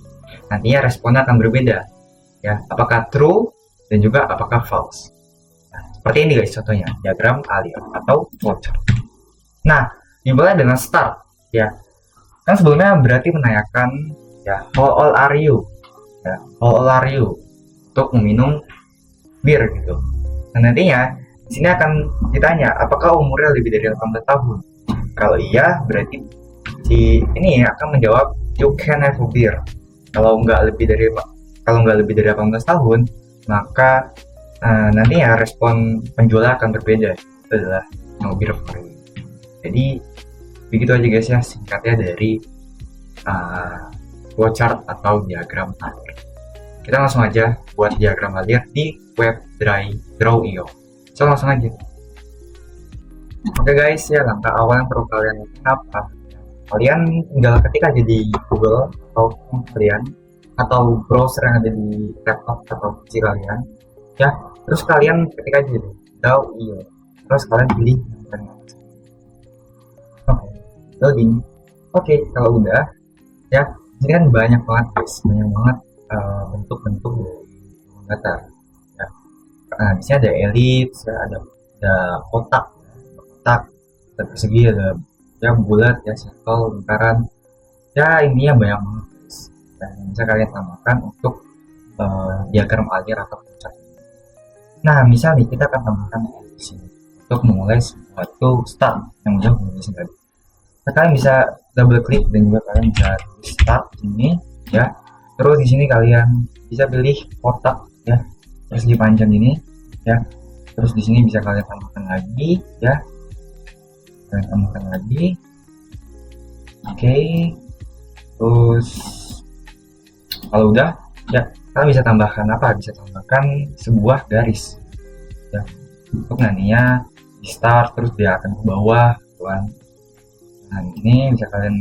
Nantinya responnya akan berbeda ya, apakah true dan juga apakah false. Seperti ini guys contohnya, diagram aliran atau flowchart. Nah, dimulai dengan start ya. Kan sebelumnya berarti menanyakan ya, how old are you? Ya, how old are you? Untuk meminum bir gitu. Nah, nantinya di sini akan ditanya apakah umurnya lebih dari 18 tahun. Kalau iya, berarti si ini akan menjawab you can have a beer. Kalau nggak lebih dari 18 tahun, maka nantinya respon penjual akan berbeda. Itu adalah no beer for you. Jadi begitu aja guys ya singkatnya dari flowchart atau diagram alir. Kita langsung aja buat diagram alir di web Draw.io. So langsung aja. Oke guys ya, langkah awal yang perlu kalian lakukan apa? Kalian tinggal ketik aja di Google atau browser yang ada di laptop atau PC kalian ya, terus kalian ketik aja di Draw.io, terus kalian pilih loading. Oke, kalau udah ya, ini kan banyak banget guys, bentuk-bentuk data ya. Nah di sini ada elips ya, ada kotak, ada persegi, ada ya bulat ya, circle, lingkaran ya, ininya banyak banget guys, dan bisa kalian tambahkan untuk diagram alir atau flowchart. Nah misal nih kita akan tambahkan di sini untuk memulai suatu start yang udah mulai sendiri. Kalian bisa double klik dan juga kalian bisa start ini ya. Terus di sini kalian bisa pilih kotak ya, persegi panjang ini ya. Terus di sini bisa kalian tambahkan lagi ya. Kalian tambahkan lagi. Oke. Terus kalau udah ya, kalian bisa tambahkan apa? Bisa tambahkan sebuah garis ya. Untuk nantinya di start terus dia akan ke bawah kan. Nah ini bisa kalian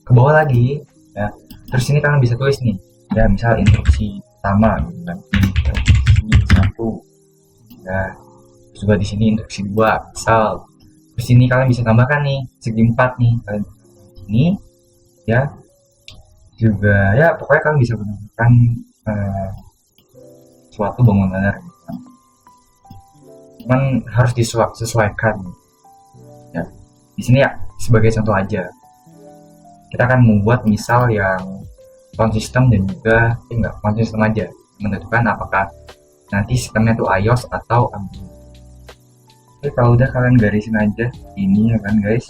ke bawah lagi ya. Terus ini kalian bisa tulis nih ya, misal instruksi pertama gitu kan, instruksi 1 ya. Terus juga di sini instruksi 2 misal. Terus ini kalian bisa tambahkan nih segi 4 nih, kalian ini ya. Juga ya pokoknya kalian bisa menambahkan suatu bangunan gitu kan. Cuman harus disesuaikan ya. Di sini ya sebagai contoh aja, kita akan membuat misal yang konsisten dan juga enggak konsisten aja, menentukan apakah nanti sistemnya itu iOS atau Android. Oke, kalau udah kalian garisin aja ini ya kan guys.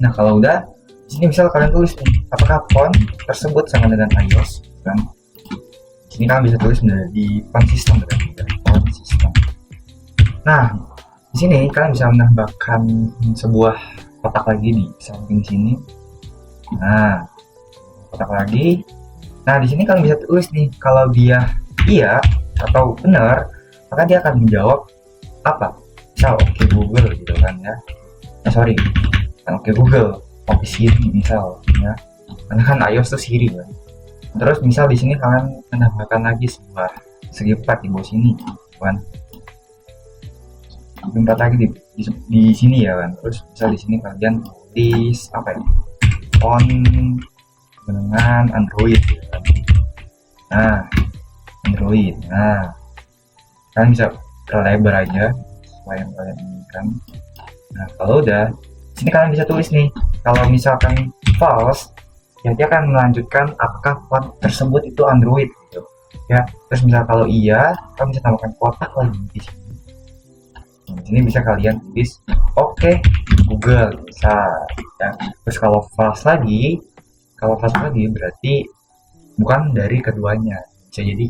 Nah kalau udah di sini misal kalian tulis nih apakah font tersebut sama dengan iOS kan. Di sini kalian bisa tulis menjadi konsisten dengan konsisten. Nah di sini kalian bisa menambahkan sebuah kotak lagi di samping sini. Nah kotak lagi. Nah di sini kalian bisa tulis nih, kalau dia iya atau benar, maka dia akan menjawab apa? Misal oke Google gitu kan ya. Sorry, oke Google, oke Siri misal ya. Karena kan iOS tuh Siri kan. Terus misal di sini kalian menambahkan lagi sebuah segi 4 di bawah sini kan. Segi 4 lagi di sini ya kan. Terus misal di sini kalian tulis apa ya? Font dengan Android gitu kan. Nah, Android. Nah, kalian bisa lebar aja sesuai yang kalian inginkan. Nah, kalau udah, sini kalian bisa tulis nih, kalau misalkan false, ya dia akan melanjutkan apakah font tersebut itu Android gitu. Ya, terus misal kalau iya, kalian bisa tambahkan kotak lagi di sini. Nah, di sini bisa kalian tulis oke Google bisa. Ya. Terus kalau false lagi berarti bukan dari keduanya. Bisa jadi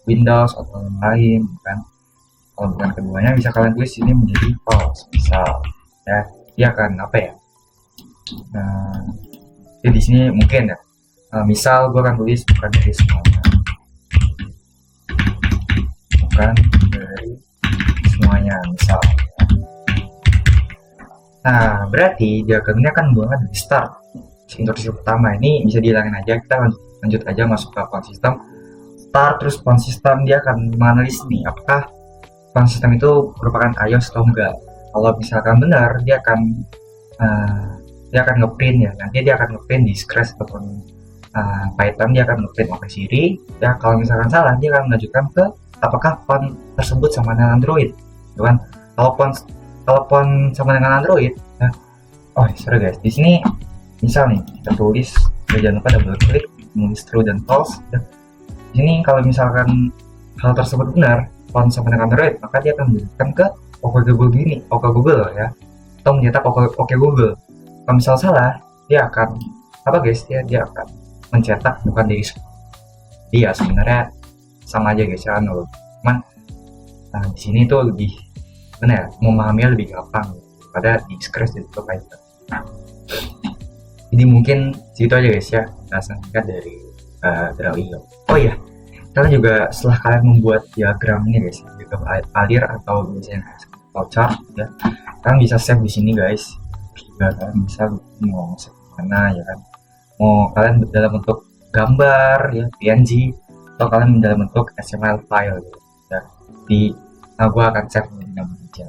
Windows atau yang lain kan. Kalau bukan keduanya bisa kalian tulis ini menjadi false misal ya. Dia akan apa ya? Nah, jadi di sini mungkin ya. Misal gue akan tulis bukan dari semuanya. Bukan dari semuanya misal. Nah, berarti diagramnya kan mulai dari start. Instruksi pertama ini bisa dihilangin aja, kita lanjut aja masuk ke font system. Start terus font system dia akan menganalisis nih apakah font system itu merupakan iOS atau enggak. Kalau misalkan benar, dia akan ngeprint ya. Nanti dia akan ngeprint di Scratch ataupun Python, dia akan ngeprint oke Siri. Ya kalau misalkan salah, dia akan menunjukkan ke apakah font tersebut sama dengan Android, gitu kan? Kalau font sama dengan Android, ya. Oh sorry guys, di sini misal nih kita tulis, jangan lupa double klik, menulis true dan false. Ya. Di sini kalau misalkan hal tersebut benar, font sama dengan Android, maka dia akan menunjukkan ke oke Google ya, atau mencetak oke Google. Kalau misal salah, dia akan apa guys? Dia akan mencetak bukan dari dia. Sebenarnya sama aja guys ya, cuman di sini tuh lebih benar, memahaminya lebih gampang pada di Scratch dan Python. Jadi mungkin segitu aja guys ya, penjelasan singkat dari Drawio. Oh iya, kalian juga setelah kalian membuat diagram ini guys, diagram alir atau biasanya flowchart ya, kalian bisa save di sini guys. Juga kalian bisa mau save mana ya kan, mau kalian dalam bentuk gambar ya PNG atau kalian dalam bentuk XML file gitu ya. Gua akan save di nama aja.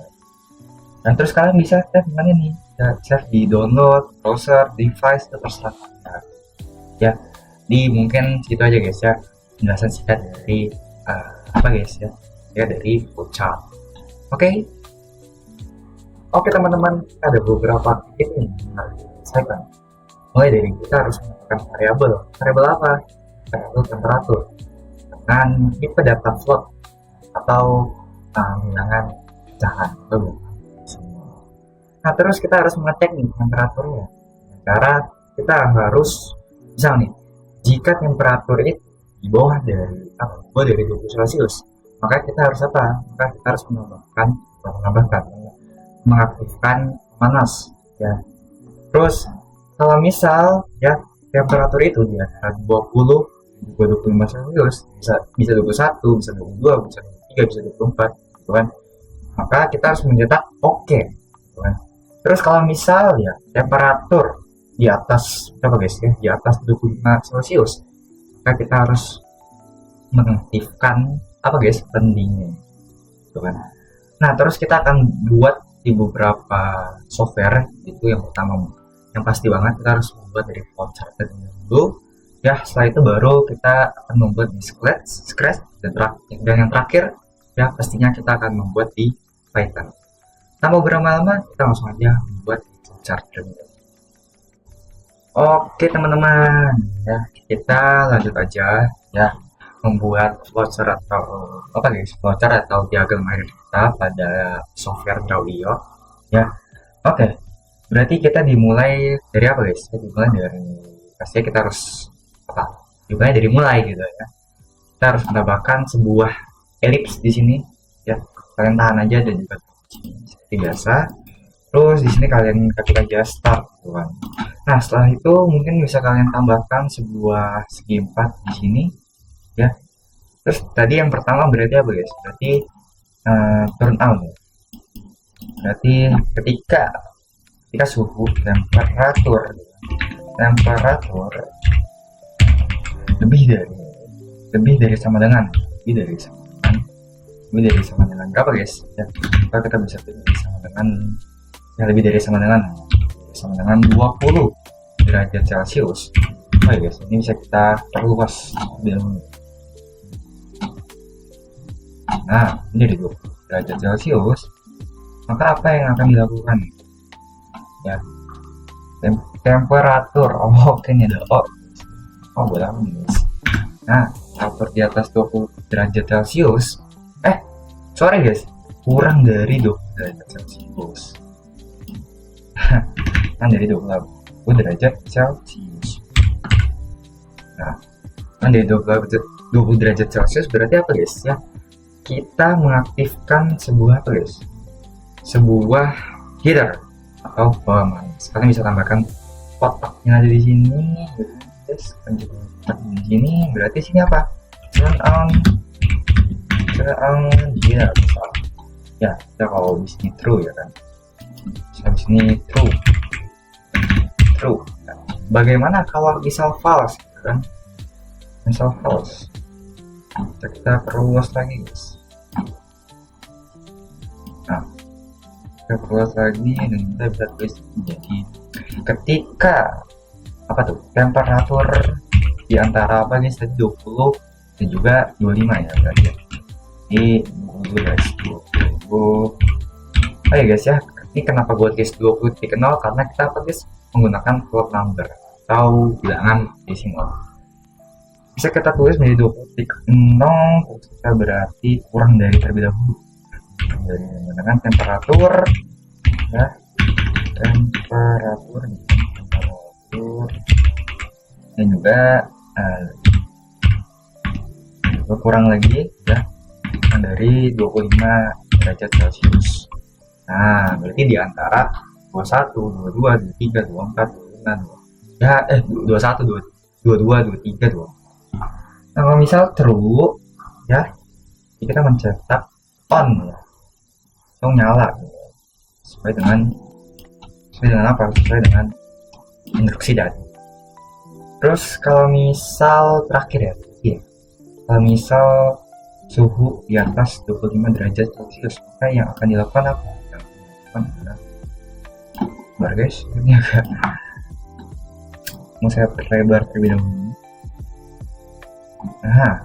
Dan terus kalian bisa save mana nih? Ya, save di download, browser, device, atau terserah. Ya, di mungkin segitu aja guys ya, penjelasan singkat dari apa guys ya, dari flowchart. Oke teman-teman, ada beberapa tips nih yang harus diselesaikan. Mulai dari kita harus menentukan variabel apa? Variabel temperatur dengan tipe data float atau bilangan pecahan. Nah terus kita harus mengecek nih temperaturnya. Cara kita harus misal nih, jika temperatur itu di bawah dari 20 Celcius, maka kita harus apa? Maka kita harus mengaktifkan panas ya. Terus kalau misal ya temperatur itu di antara 20 juga 25 Celcius, bisa 21, bisa 22, bisa 23, bisa 24 gitu kan. Maka kita harus mencetak oke gitu kan. Terus kalau misal ya temperatur di atas berapa guys ya, di atas 25 Celcius, maka kita harus mengaktifkan apa guys, pendingin gitu kan. Nah terus kita akan buat di beberapa software. Itu yang pertama, yang pasti banget kita harus membuat dari flowchart dulu ya. Setelah itu baru kita akan membuat di Scratch dan yang terakhir ya pastinya kita akan membuat di Python. Tanpa berlama-lama, kita langsung aja membuat flowchart terlebih. Oke teman-teman ya, kita lanjut aja ya membuat flowchart atau apa guys, flowchart atau diagram air kita pada software Drawio ya. Oke, berarti kita dimulai dari apa guys? Dimulai dari pastinya kita harus dimulai dari mulai gitu ya. Kita harus menambahkan sebuah elips di sini ya. Kalian tahan aja dan juga seperti biasa. Terus di sini kalian ketik aja start gitu kan. Nah, setelah itu mungkin bisa kalian tambahkan sebuah segi 4 di sini ya. Terus tadi yang pertama berarti apa guys? Berarti turn on. Berarti ketika ketika suhu temperatur lebih dari sama dengan lebih dari sama dengan berapa guys ya, kita bisa lebih sama dengan lebih dari sama dengan 20 derajat Celcius. Oh ya guys, ini bisa kita perluas lebih dahulu. Nah, ini jadi 20 derajat Celcius, maka apa yang akan dilakukan ya, temperatur oke ini ada boleh guys. Nah, temperatur di atas 20 derajat Celcius sorry guys, kurang dari 20 derajat Celcius. Kan dari 20 derajat Celcius. Nah, kan dari 20 derajat Celcius berarti apa guys ya? Kita mengaktifkan sebuah apa guys? Sebuah heater atau pemanas. Kalian bisa tambahkan kotak yang ada di sini, guys. Di sini berarti sini apa? Turn on dia ya, kita kalau di sini true ya kan, di sini true. Nah, bagaimana kalau misal false gitu kan? Misal false, kita perluas lagi guys. Nah, kita perluas lagi dan kita bisa tulis jadi ketika apa tuh temperatur di antara apa guys tadi 20 dan juga 25 ya berarti ya. Ini guys 20. Oh ya guys ya, ini kenapa gue tulis 20.0 karena kita guys menggunakan float number atau bilangan desimal. Bisa kita tulis menjadi 20.0, kita berarti kurang dari terlebih dahulu dari menggunakan temperatur ya, temperatur dan juga kurang lagi ya dari 25 derajat Celcius. Nah, berarti di antara 21, 22, 23, 24, 25 ya 21, 22, 23, 24. Nah, kalau misal true ya, kita mencetak on ya. Atau nyala gitu. Sesuai dengan apa? Sesuai dengan instruksi tadi. Terus kalau misal terakhir ya, kalau misal suhu di atas 25 derajat Celcius, maka yang akan dilakukan apa? Bar guys, ini agak mau saya perlebar terlebih dahulu. Nah,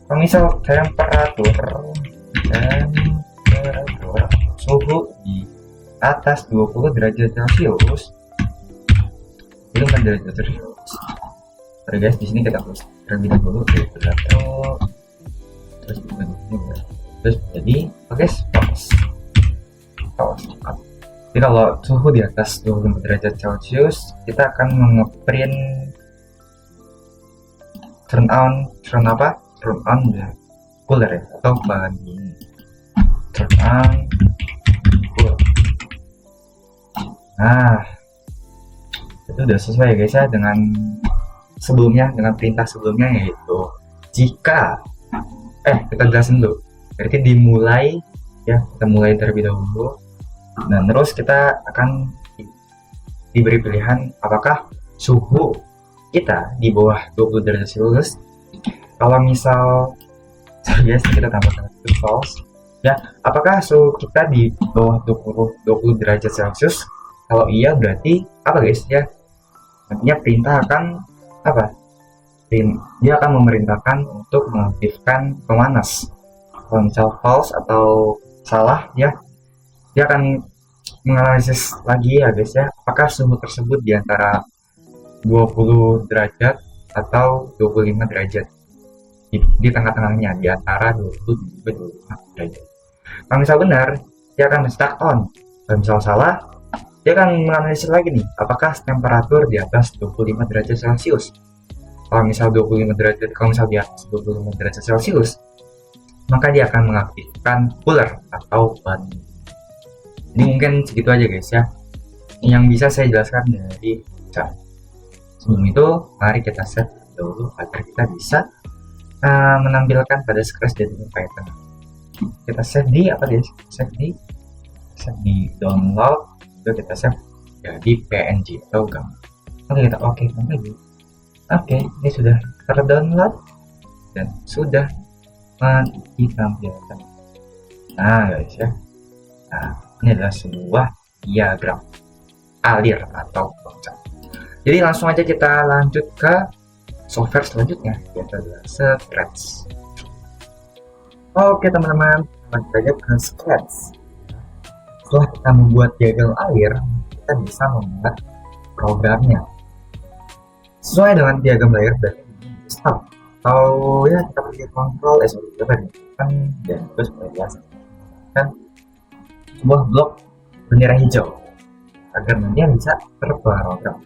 kalau misal temperatur suhu di atas 20 derajat Celcius, itu kan derajat Celcius. Oke guys, di sini kita tulis terlebih dahulu terus jadi oke false. Jadi kalau suhu di atas 25 derajat Celcius, kita akan ngeprint turn on ya, cooler ya, atau bahan ini turn on cooler. Nah, itu udah sesuai ya guys ya dengan perintah sebelumnya, yaitu jika kita jelasin dulu. Berarti dimulai ya, kita mulai terlebih dahulu dan terus kita akan diberi pilihan apakah suhu kita di bawah 20 derajat Celcius. Kalau misal biasa kita tambahkan false ya, apakah suhu kita di bawah 20 derajat Celcius? Kalau iya berarti apa guys ya, nantinya perintah akan apa? Dia akan memerintahkan untuk mengaktifkan pemanas. Kalau misal false atau salah ya, dia akan menganalisis lagi ya guys ya, apakah suhu tersebut di antara 20 derajat atau 25 derajat, di tengah-tengahnya, di antara 20 dan 25 derajat. Kalau misal benar, dia akan start on. Kalau misal salah, dia akan menganalisis lagi nih, apakah temperatur di atas 25 derajat Celcius. Kalau misal 25 derajat, kalau misal di atas 25 derajat Celcius, maka dia akan mengaktifkan cooler atau pendingin. Ini mungkin segitu aja guys ya yang bisa saya jelaskan dari cat. Sebelum itu mari kita set dulu agar kita bisa menampilkan pada scratch dari Python. Kita save di apa dia? Save di download, itu kita save jadi PNG atau gambar. Oke, kita oke lagi. Oke, ini sudah terdownload dan sudah ditampilkan. Nah guys ya, nah ini adalah sebuah diagram alir atau loncat. Jadi langsung aja kita lanjut ke software selanjutnya, yaitu adalah Scratch. Oke teman-teman, lanjut aja ke Scratch. Setelah kita membuat diagram alir, kita bisa membuat programnya sesuai dengan diagram layer dari start atau ya kita pergi kontrol kan dan terus seperti biasa kan sebuah blok bendera hijau agar nanti bisa terprogram.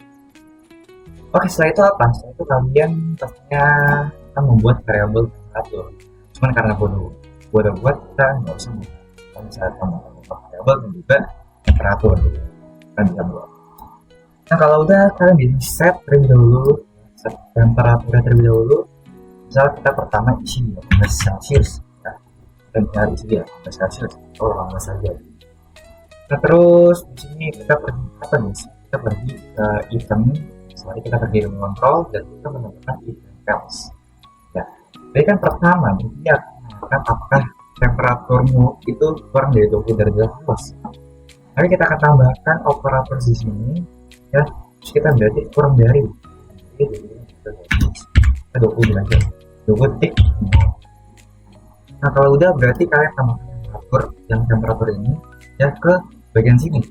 Oke, setelah itu apa? Setelah itu kalian pastinya akan membuat variabel temperatur. Cuman karena bodoh buat kita nggak usah membuat variabel dan juga temperatur gitu. Kan bisa buat. Nah kalau udah kalian bisa set terlebih dahulu, set temperatur terlebih dahulu. Misalnya kita pertama isi 15 Celsius, ya. Dan kita isi 15 Celsius, lama saja. Nah terus di sini kita pergi apa nih? Kita pergi ke item. Setelah kita pergi ke kontrol dan kita menemukan item else. Ya, jadi kan pertama dia akan apakah temperaturmu itu kurang dari 20 derajat Celcius. Tapi kita akan tambahkan operator di sini, ya. Terus kita berarti kurang dari 20 derajat, 20 detik. Nah kalau udah berarti kalian tambahkan temperatur ini ya ke bagian sini.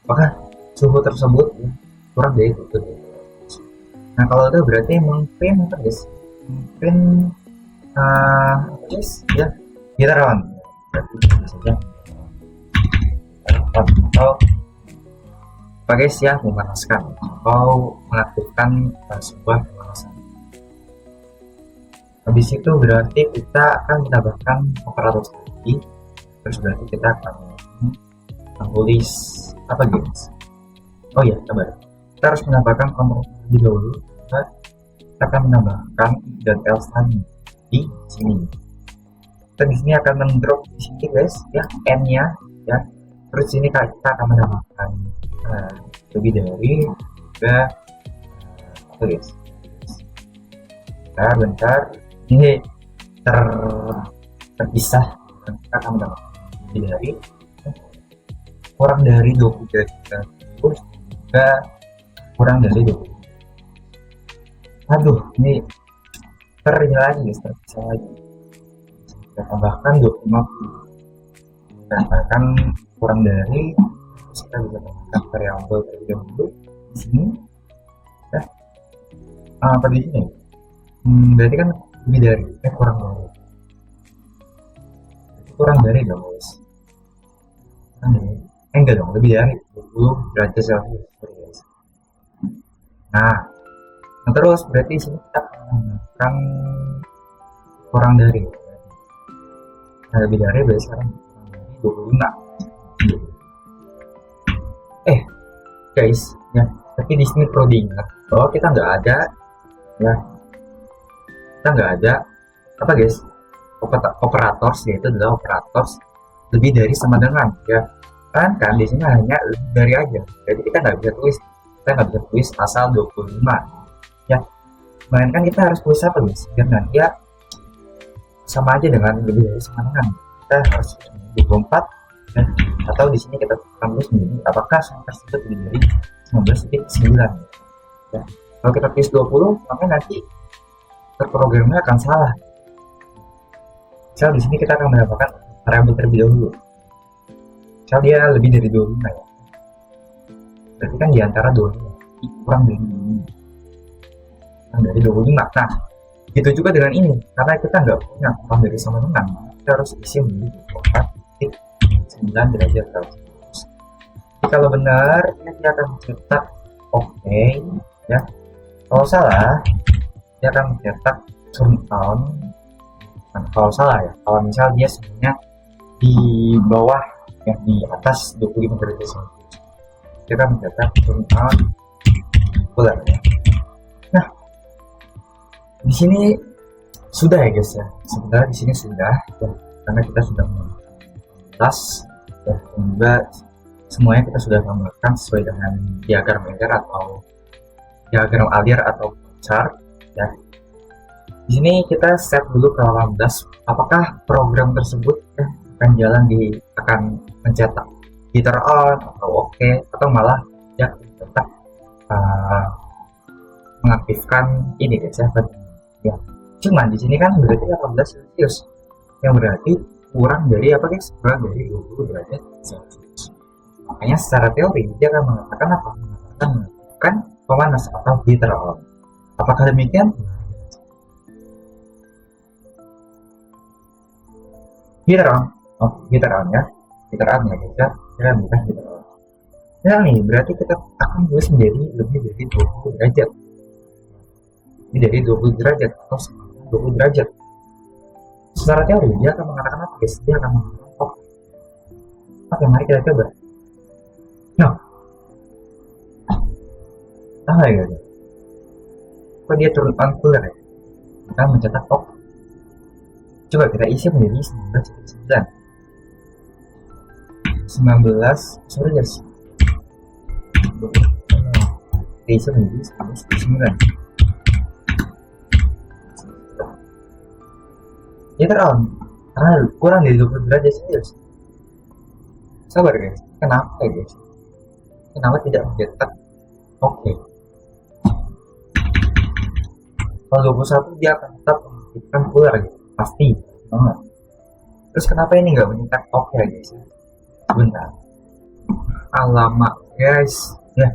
Apakah suhu tersebut ya, kurang dari 20 derajat. Nah kalau udah berarti mungkin apa guys? Mungkin ya kita run. Berarti saja atau apa guys ya, memanaskan atau mengaktifkan sebuah pemanasan. Habis itu berarti kita akan menambahkan operator lagi. Terus berarti kita akan menulis apa guys? Oh ya, sabar. Kita harus menambahkan kontrol lebih dahulu. Kita akan menambahkan dan else tadi di sini. Dan di sini akan mendrop di sini guys ya, n-nya ya. Terus sini kita akan menambahkan lebih dari juga apa guys? Bentar ini terpisah. Dan kita akan menambahkan lebih dari kurang dari 20 derajat terus juga kurang dari 20. Aduh, ini lagi guys, terpisah lagi. Kita tambahkan 25. Kita tambahkan kurang dari, kita bisa tambahkan variabel terlebih dahulu di sini. Ya. Apa di sini? Berarti kan lebih dari, kurang dari dong guys. Enggak dong, lebih dari 20 derajat Celcius. Nah terus berarti sini kita akan kurang dari, lebih dari berarti sekarang 25. Guys ya, tapi di sini perlu diingat bahwa kita nggak ada ya, kita nggak ada apa guys, operator, yaitu adalah operator lebih dari sama dengan ya kan di sini hanya lebih dari aja, jadi kita nggak bisa tulis asal 25 ya, melainkan kita harus tulis apa guys, biar nanti ya sama aja dengan lebih dari sama dengan, kita harus 24 ya, atau di sini kita tulis menjadi apakah tersebut lebih dari 19.9 ya. Kalau kita tulis 20 maka nanti terprogramnya akan salah. Misal di sini kita akan mendapatkan variabel terlebih dahulu. Misal dia lebih dari 25 ya. Berarti kan diantara 25 kurang dari 25. Nah, gitu juga dengan ini. Karena kita nggak punya kurang dari sama dengan, kita harus isi menjadi 4.9 derajat Celcius. Kalau benar, dia akan mencetak oke ya. Kalau salah, dia akan mencetak turn on kalau salah ya, kalau misal dia suhunya di bawah yang di atas 25 derajat Celcius, kita mencetak turn on cooler ya. Nah, di sini sudah ya guys ya, sebenarnya di sini sudah ya, karena kita sudah mengelas ya, semoga semuanya kita sudah gambarkan sesuai dengan diagram Mailer atau diagram Alir atau chart ya. Di sini kita set dulu ke 18, apakah program tersebut akan jalan akan mencetak heater on atau oke, atau malah ya tetap mengaktifkan ini guys ya. Cuman di sini kan berarti 18 Celcius, yang berarti kurang dari apa guys? Kurang dari 20 derajat Celcius. Makanya secara teori dia akan mengatakan apa? Mengatakan menaktifkan pemanas atau heater on. Apakah demikian? Heater on, heater on ya, heater on ya guys ya, kita bukan heater on. Nah nih berarti kita akan tulis menjadi lebih dari 20 derajat, lebih dari 20 derajat atau 20 derajat. Secara teori dia akan mengatakan apa guys? Dia akan mengatakan oke, mari kita coba. Nah, ya guys, kok dia turun on cooler ya? Kita mencetak off. Coba kita isi menjadi 19, sorry guys, kita isi menjadi 19. Heater on karena kurang dari 20 derajat Celcius. Sabar guys, kenapa ya guys? Kenapa tidak mencetak oke? Kalau 21 dia akan tetap mengaktifkan cooler gitu, pasti banget. Terus kenapa ini nggak mencetak oke ya guys? Bentar, alamak guys ya,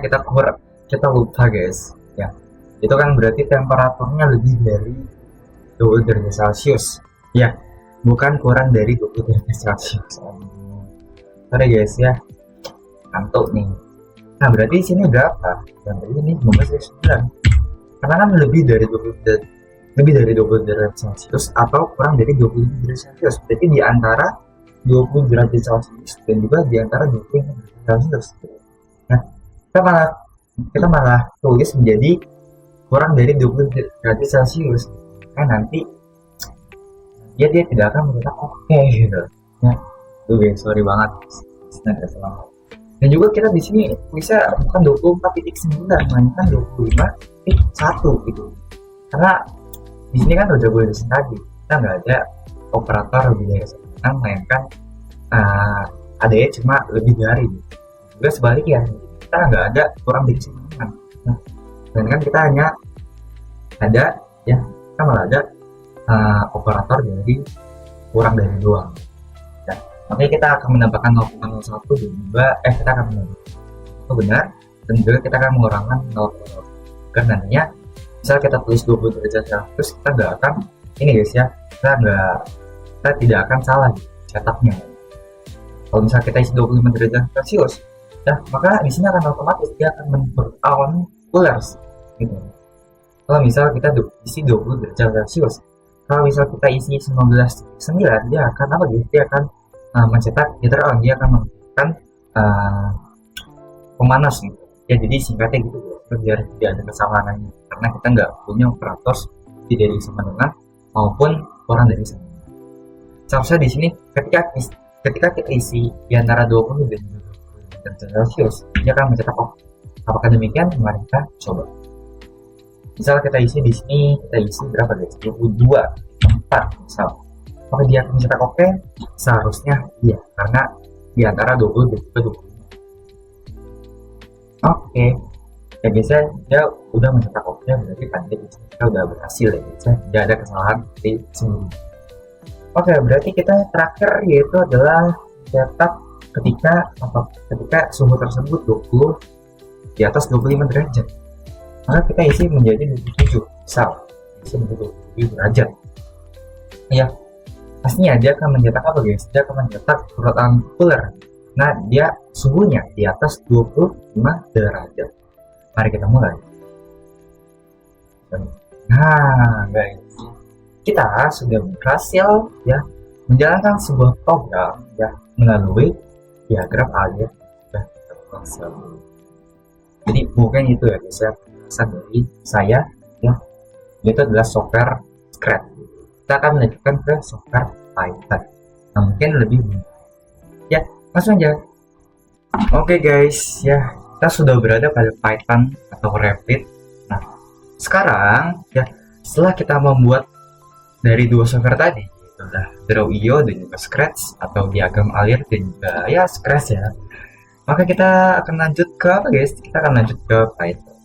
kita lupa guys ya. Itu kan berarti temperaturnya lebih dari 20 derajat Celcius ya, bukan kurang dari 20 derajat Celcius. Sorry guys ya, ngantuk nih. Nah berarti di sini berapa? Dan ini 19,9, karena kan lebih dari 20 derajat Celcius atau kurang dari 25 derajat Celcius. Berarti di antara 20 derajat Celcius dan juga di antara 25 derajat Celcius. Nah kita malah tulis menjadi kurang dari 20 derajat Celcius. Nanti dia tidak akan mencetak oke gitu ya. Tuh guys, sorry banget selamat. Dan juga kita di sini bisa bukan 24.9 melainkan 25.1 gitu, karena di sini kan udah boleh disini tadi kita nggak ada operator lebih dari sekarang, melainkan adanya cuma lebih dari gitu. Juga sebaliknya kita nggak ada kurang dari sekarang, dan kan kita hanya ada ya, kita malah ada operator dari kurang dari doang ya. Makanya kita akan menambahkan 0,01 dan juga kita akan menambahkan benar, dan juga kita akan mengurangkan 0,01 karena nantinya misal kita tulis 20 derajat Celcius, kita nggak akan ini guys ya, kita tidak akan salah cetaknya. Kalau misal kita isi 25 derajat Celcius ya, maka di sini akan otomatis dia akan men-on coolers gitu. Kalau misal kita isi 20 derajat Celcius, kalau misal kita isi 19,9, dia akan apa gitu? Dia akan mencetak heater on, dia akan menggunakan pemanas gitu. Ya jadi singkatnya gitu biar tidak ada kesalahannya, karena kita nggak punya operator tidak dari sama dengan maupun orang dari sama. Seharusnya di sini ketika kita isi di antara 20 dan 20 derajat Celcius, dia akan mencetak off. Apakah demikian? Mari kita coba. Misal kita isi di sini, kita isi berapa guys? 22,4 misal. Maka dia akan mencetak oke? Seharusnya iya, karena di antara 20 dan 25. Oke. Ya guys ya, dia udah mencetak oke, berarti tadi kita udah berhasil ya guys ya. Tidak ada kesalahan seperti sebelumnya. Oke, berarti kita terakhir yaitu adalah cetak ketika suhu tersebut 20 di atas 25 derajat. Maka kita isi menjadi 27 misal, isi menjadi 27 derajat ya. Pastinya dia akan mencetak apa guys? Dia akan mencetak proton cooler. Nah dia suhunya di atas 25 derajat. Mari kita mulai. Nah guys, kita sudah berhasil ya menjalankan sebuah program ya melalui diagram alir dan berhasil. Jadi bukan itu ya guys ya, penjelasan dari saya ya, itu adalah software Scratch. Kita akan melanjutkan ke software Python. Nah, mungkin lebih mudah. Ya, langsung aja. Oke guys, ya kita sudah berada pada Python atau Rapid. Nah, sekarang ya setelah kita membuat dari dua software tadi, itu adalah Draw.io dan juga Scratch atau diagram alir dan juga ya Scratch ya. Maka kita akan lanjut ke apa guys? Kita akan lanjut ke Python.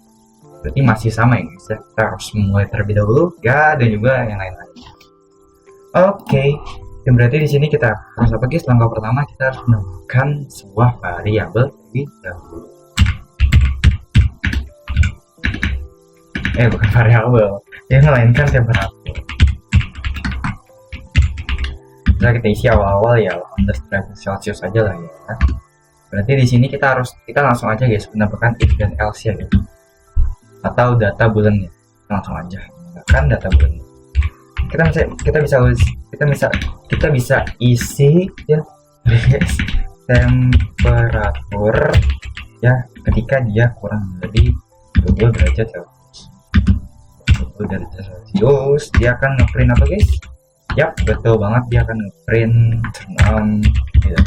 Berarti masih sama ya guys ya. Kita harus mulai terlebih dahulu ya dan juga yang lain-lain. Oke. Dan berarti di sini kita harus apa guys? Langkah pertama kita harus menambahkan sebuah variabel terlebih dahulu. Bukan variabel, yang melainkan temperatur. Nah, kita isi awal-awal ya 18 derajat Celcius aja lah ya. Berarti di sini kita langsung aja guys menambahkan if dan else ya gitu. Atau data bulannya. Langsung aja menambahkan data bulannya. Kita bisa isi ya temperatur ya ketika dia kurang dari 20 derajat Celcius. 20 derajat Celcius dia akan ngeprint apa guys? Yap, betul banget, dia akan ngeprint turn on ya.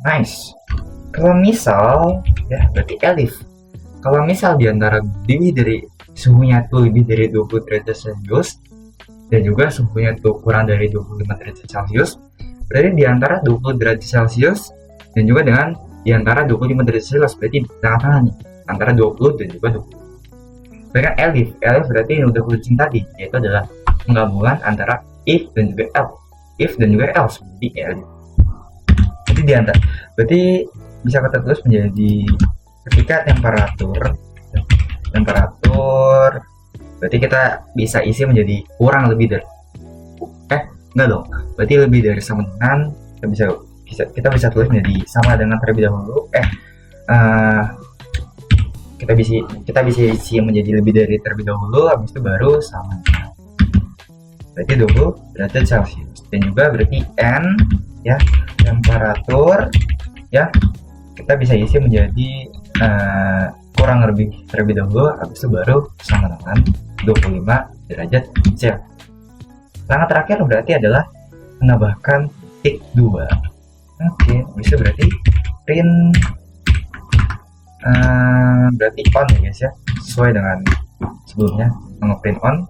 Nice. Kalau misal ya berarti elif. Kalau misal diantara suhunya itu lebih dari 20 derajat Celcius dan juga suhunya itu kurang dari 25 derajat Celcius, berarti diantara 20 derajat Celcius dan juga dengan diantara 25 derajat Celcius, berarti di tengah-tengah nih antara 20 dan juga 20. Berarti elif berarti yang udah kucing tadi, yaitu adalah penggabungan antara if dan juga else. If dan juga else jadi elif. Jadi diantara, berarti bisa kita tulis menjadi ketika temperatur berarti kita bisa isi menjadi kurang lebih dari enggak dong, berarti lebih dari sama dengan kita bisa tulis menjadi sama dengan terlebih dahulu kita bisa isi menjadi lebih dari terlebih dahulu, habis itu baru sama dengan berarti 20 derajat Celcius dan juga berarti N ya temperatur ya kita bisa isi menjadi kurang lebih terlebih dahulu, habis itu baru sama dengan 25 derajat Celcius. Langkah terakhir berarti adalah menambahkan tick 2. Oke, bisa berarti print berarti on ya guys ya, sesuai dengan sebelumnya nge-print on.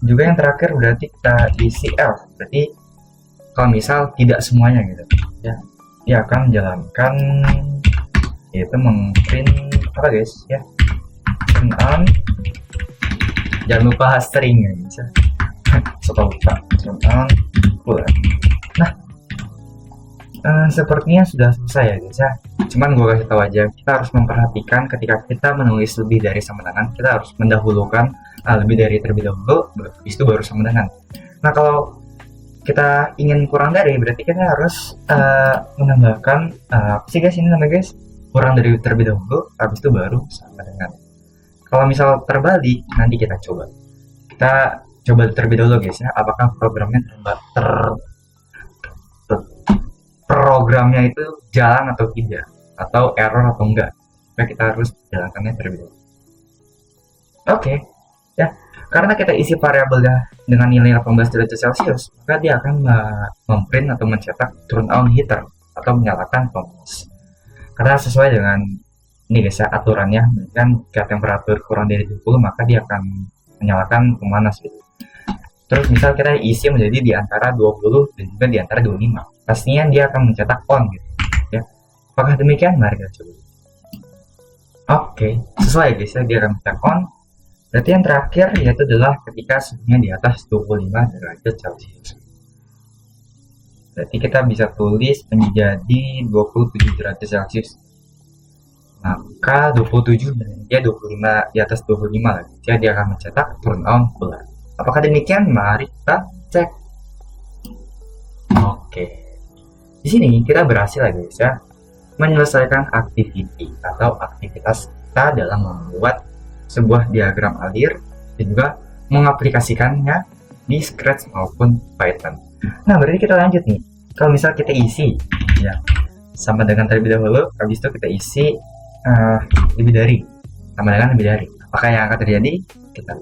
Juga yang terakhir berarti kita isi else, berarti kalau misal tidak semuanya gitu ya, dia akan menjalankan yaitu meng-print apa guys ya, turn on, jangan lupa string ya bisa setelah lupa turn on bulan. Nah sepertinya sudah selesai ya guys ya, cuman gue kasih tahu aja, kita harus memperhatikan ketika kita menulis lebih dari sama dengan, kita harus mendahulukan lebih dari terlebih dahulu, habis itu baru sama dengan. Nah kalau kita ingin kurang dari, berarti kita harus menambahkan apa sih guys ini namanya guys, kurang dari terlebih dahulu, habis itu baru sama dengan. Kalau misal terbalik, nanti kita coba terlebih dahulu guys ya, apakah programnya itu jalan atau tidak, atau error atau enggak. Maka kita harus jalankannya terlebih dahulu. Oke ya, karena kita isi variabelnya dengan nilai 18 derajat Celcius, maka dia akan memprint atau mencetak turn on heater atau menyalakan pemanas. Karena sesuai dengan ini guys ya aturannya, kan jika temperatur kurang dari 20 maka dia akan menyalakan pemanas gitu. Terus misal kita isi menjadi di antara 20 dan juga di antara 25, pastinya dia akan mencetak on gitu ya. Apakah demikian? Mari kita coba. Oke, sesuai guys ya, dia akan mencetak on. Berarti yang terakhir yaitu adalah ketika suhunya di atas 25 derajat Celcius. Berarti kita bisa tulis menjadi 27 derajat Celcius. Maka 27 dan dia 25 di atas 25 lagi. Jadi dia akan mencetak turn on bulan. Apakah demikian? Mari kita cek. Oke. Di sini kita berhasil ya guys ya menyelesaikan activity atau aktivitas kita dalam membuat sebuah diagram alir dan juga mengaplikasikannya di Scratch maupun Python. Nah, berarti kita lanjut nih. Kalau misal kita isi, ya, sama dengan terlebih dahulu, habis itu kita isi lebih dari, sama dengan lebih dari. Apakah yang akan terjadi? Kita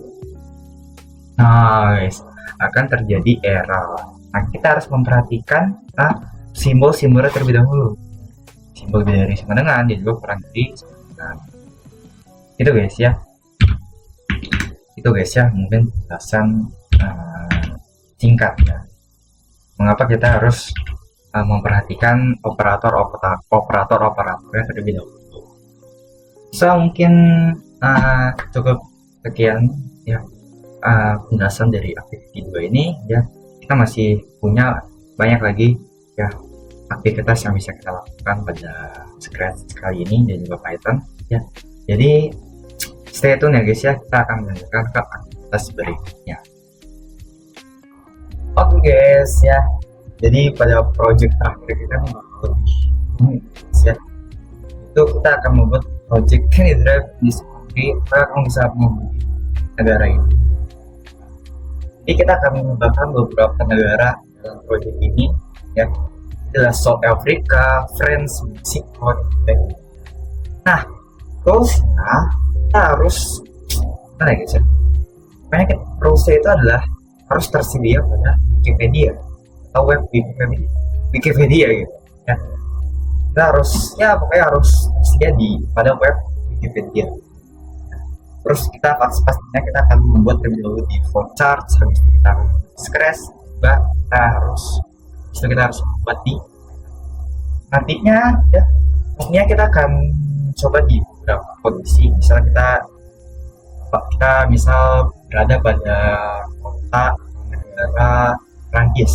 nice, akan terjadi error. Nah, kita harus memperhatikan simbol-simbolnya terlebih dahulu. Simbol lebih dari sama dengan, dan juga kurang dari sama dengan. Itu guys ya. Itu guys ya, mungkin penjelasan singkat ya. Mengapa kita harus memperhatikan operator-operatornya terlebih dahulu. So, mungkin cukup sekian ya penjelasan dari activity 2 ini ya. Kita masih punya banyak lagi ya aktivitas yang bisa kita lakukan pada Scratch kali ini dan juga Python ya. Jadi stay tune ya guys ya, kita akan melanjutkan ke aktivitas berikutnya. Oke guys ya, jadi pada project terakhir kita membuat ya, itu kita akan membuat project Candy Drive di country akan bisa menghubungi negara ini. Jadi kita akan mengembangkan beberapa negara dalam project ini ya, adalah South Africa, France, Mexico, dan nah goalsnya kita harus mana guys ya, banyak rules itu adalah harus tersedia pada Wikipedia atau web Wikipedia gitu ya. Kita harus ya pokoknya harus tersedia pada web Wikipedia. Terus kita pastinya kita akan membuat terlebih dahulu di flowchart, habis itu kita Scratch, juga kita harus membuat di nantinya ya. Pastinya kita akan coba di beberapa kondisi, misalnya kita misal berada pada kota negara Prancis.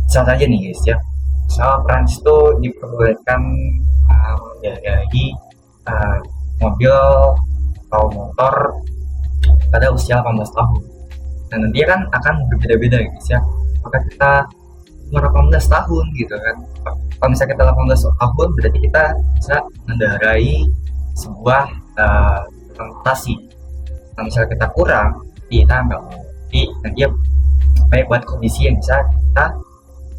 Misal saja nih guys ya, misal Prancis itu diperbolehkan mengendarai mobil atau motor pada usia 18 tahun. Dan nanti kan akan berbeda-beda guys ya. Maka kita umur 18 tahun gitu kan. Kalau misalnya kita 18 tahun berarti kita bisa mengendarai sebuah transportasi. Nah, misalnya kita kurang, kita nggak mau. Jadi nanti ya banyak buat kondisi yang bisa kita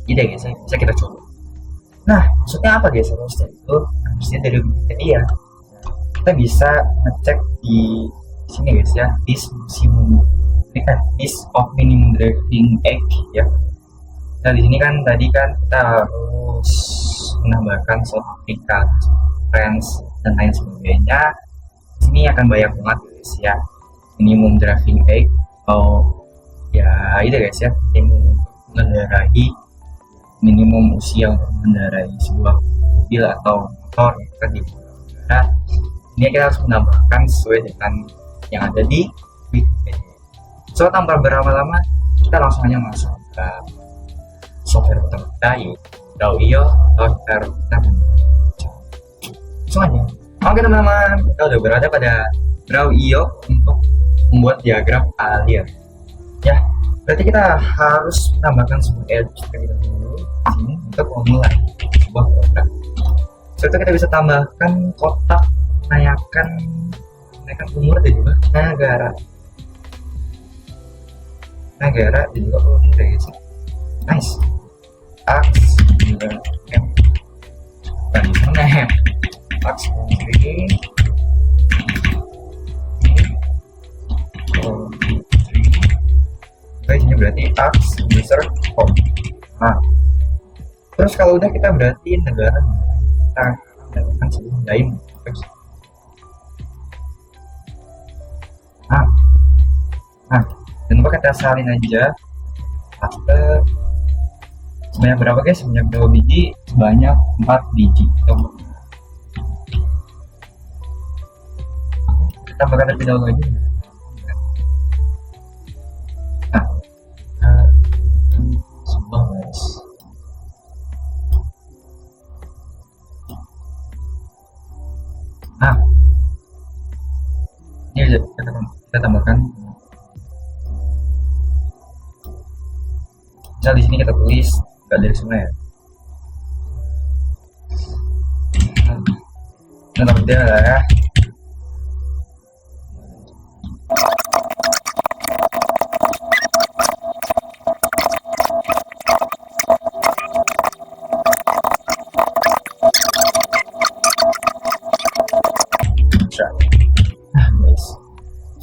guys ya, bisa kita coba. Nah, maksudnya apa guys? Harusnya itu harusnya dari Wikipedia. Kita bisa ngecek di sini guys ya, list of minimum driving age ya. Nah, di sini kan tadi kan kita harus menambahkan South Africa, France dan lain sebagainya. Di sini akan banyak banget guys ya, minimum driving age atau ya itu guys ya, minimum usia untuk mengendarai sebuah mobil atau motor kan di negara. Ini kita harus menambahkan sesuai dengan yang ada di Wikipedia. So, tanpa berlama-lama kita langsung aja masuk ke software pertama kita, yaitu Draw.io atau software kita langsung aja. Oke teman-teman, kita udah berada pada Draw.io untuk membuat diagram alir ya. Berarti kita harus menambahkan sebuah edge terlebih dahulu di sini untuk memulai sebuah program. Setelah kita bisa tambahkan kotak menanyakan umur dan juga negara dan juga umur ya guys. Nice. X juga M dan sana X country ini berarti X user home. Nah, terus kalau udah kita berarti negara kita mendapatkan sebuah lain. Nah, dan lupa kita salin aja sebanyak berapa guys? Sebanyak berapa biji? Sebanyak 4 biji. Kita bakal terlebih dahulu aja. Ini kita tambahkan. Misal di sini kita tulis nggak dari sungai ya. Nah, tambah dia lah ya.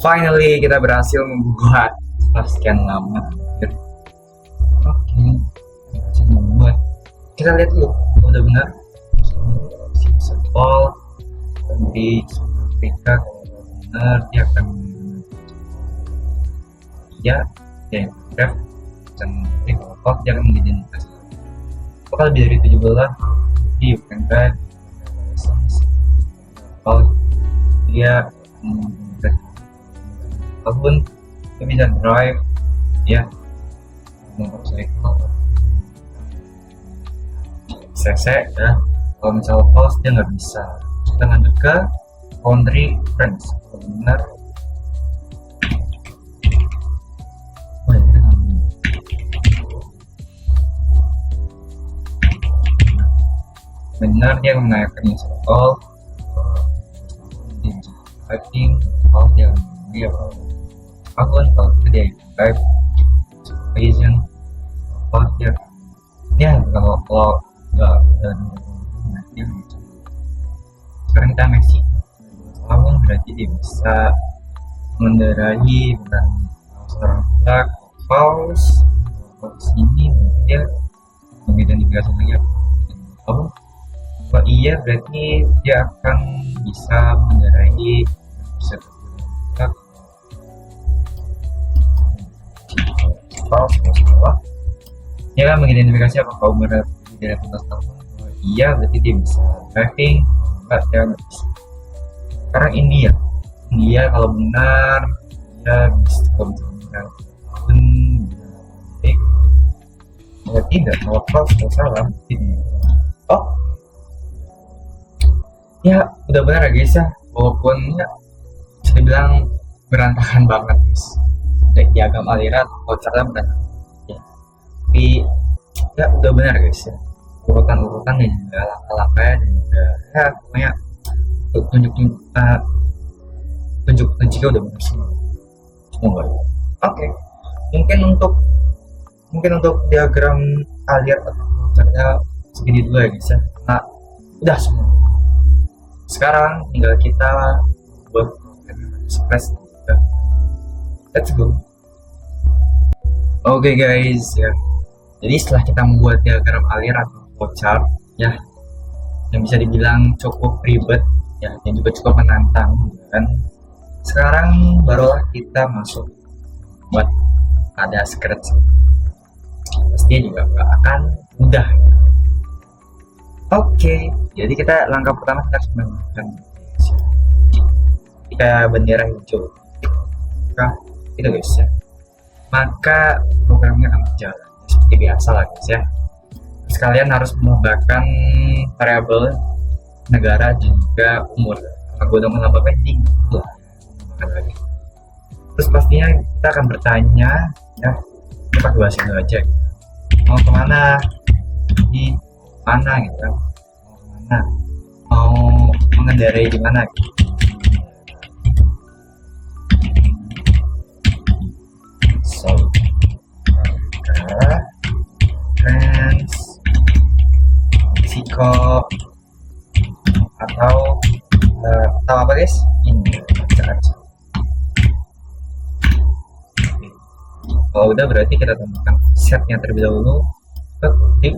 Finally kita berhasil membuat setelah sekian lama. Oke, berhasil membuat. Kita lihat dulu, udah benar. All di Afrika benar dia akan ya draft dan kalau dia akan mengidentifikasi bakal lebih dari 17 jadi you can drive kalau dia ataupun dia bisa drive ya motorcycle cc ya. Kalau misalnya pause dia nggak bisa. Kita lanjut ke country friends benar. Benar dia menaikkan install typing kalau dia akun kalau dia type supervision apa dia ya kalau nggak sekarang kita Meksiko tahun berarti dia bisa mengendarai dengan seorang budak paus ini berarti dia mengidentifikasi lagi apa kalau iya berarti dia akan bisa mengendarai paus masalah dia kan mengidentifikasi apakah umur dari 18 tahun. Iya berarti dia bisa driving enggak dia nggak bisa. Sekarang India kalau benar dia bisa kalau benar tahun tidak kalau salah ini ya udah benar ya guys ya walaupun ya bisa dibilang berantakan banget guys dari diagram aliran vouchernya berantakan ya. Tapi ya udah benar guys ya urutan-urutan dan juga langkah-langkahnya dan juga ya pokoknya tunjuk-tunjuknya udah benar semua. Oke. Mungkin untuk diagram alir atau vouchernya segini dulu ya guys ya. Nah, udah semua. Sekarang tinggal kita buat express. Let's go. Oke guys ya. Jadi setelah kita membuat diagram alir atau voucher ya yang bisa dibilang cukup ribet ya dan juga cukup menantang kan. Sekarang barulah kita masuk buat ada script. Pastinya juga gak akan mudah. Oke, jadi kita langkah pertama kita harus menggunakan jika bendera hijau nah, itu guys ya maka programnya akan berjalan seperti biasa lah guys ya. Sekalian harus menambahkan variabel negara dan juga umur karena gue udah menambahkan jadi lagi. Terus pastinya kita akan bertanya ya kita bahas itu aja mau kemana di mana gitu kan mau kemana mau mengendarai di mana gitu. So friends Meksiko atau apa guys ini aja. Kalau udah berarti kita tambahkan setnya terlebih dahulu ke klik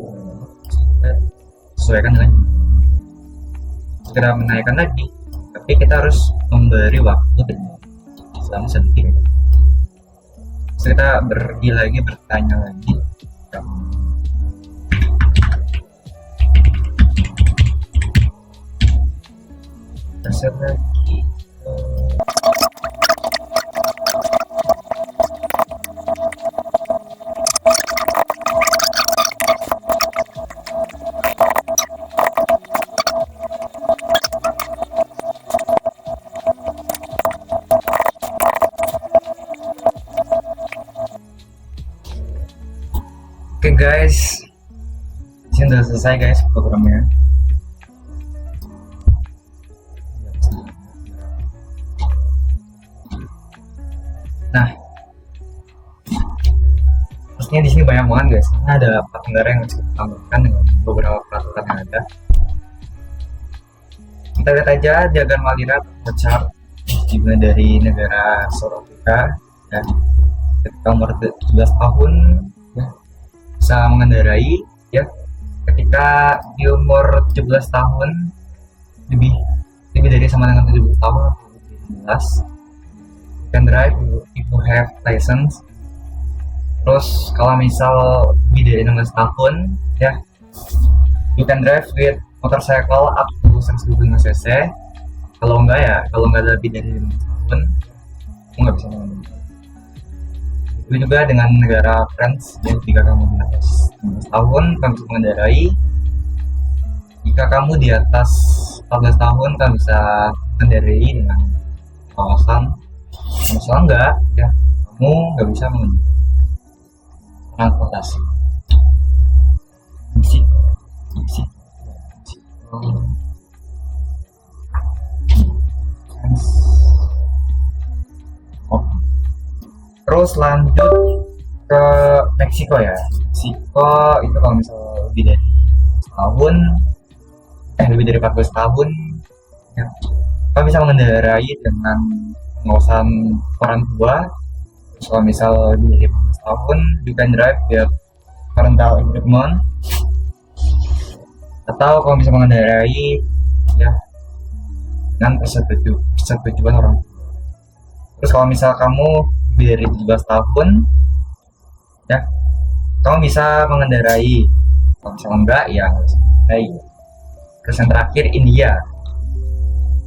sesuaikan dengan segera menaikkan lagi tapi kita harus memberi waktu selama sedetik. Kita pergi lagi bertanya lagi set lagi Oke guys, ini udah selesai guys programnya. Nah, pastinya di sini banyak banget guys. Karena ada plat negara yang harus kita tambahkan dengan beberapa peraturan yang ada. Kita lihat aja diagram aliran voucher wajibnya dari negara South Africa ya. Ketika umur 17 tahun ya, bisa mengendarai ya. Ketika di umur 17 tahun lebih lebih dari sama dengan 17 tahun atau 16, you can drive if you have license. Terus kalau misal lebih dari 16 tahun ya, you can drive with motorcycle up to 125 cc. Kalau nggak lebih dari 15 tahun, kamu nggak bisa mengendarai. Itu juga dengan negara France, ya, jika kamu di atas 15 tahun, kamu bisa mengendarai. Jika kamu di atas 14 tahun, kamu bisa mengendarai dengan kawasan. Masalah enggak, ya, kamu nggak bisa mengendarai transportasi. Musik. Terus lanjut ke Meksiko ya. Meksiko itu kalau misal lebih dari setahun, lebih dari 14 tahun, ya, kamu bisa mengendarai dengan pengawasan orang tua. Terus kalau misal lebih dari 14 tahun, you can drive with parental agreement. Atau kalau bisa mengendarai ya dengan persetujuan orang tua. Terus kalau misal kamu lebih dari 17 tahun ya, kamu bisa mengendarai. Kalau misalnya enggak ya nggak bisa mengendarai. Terus yang terakhir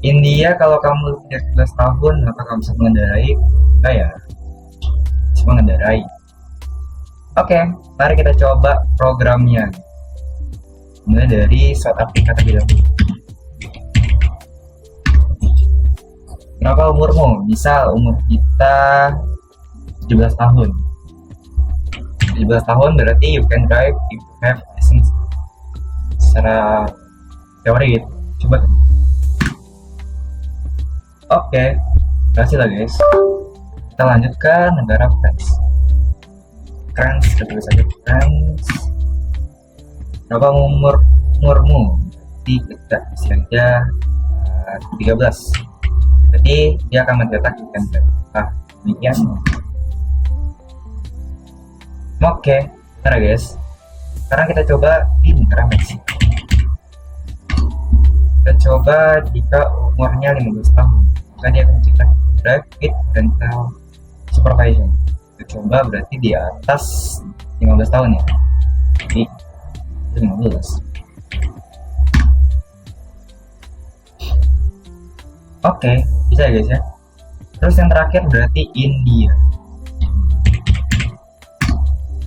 India kalau kamu lebih dari 17 tahun maka kamu bisa mengendarai. Enggak ya bisa mengendarai. Oke, mari kita coba programnya. Mulai dari South Africa terlebih dahulu. Berapa umurmu? Misal umur kita 17 tahun. 17 tahun berarti you can drive if you have license. Secara teori gitu. Coba. Oke, berhasil lah guys. Kita lanjut ke negara France. Kita tulis saja France. Berapa umurmu? Jadi kita isi aja 13. Jadi dia akan mencetak ikan demikian. Oke, bentar guys. Sekarang kita coba di negara Meksiko. Kita coba jika umurnya 15 tahun, maka dia akan mencetak drive with parental supervision. Kita coba berarti di atas 15 tahun ya. Jadi 15. Oke, bisa ya guys ya. Terus yang terakhir berarti India.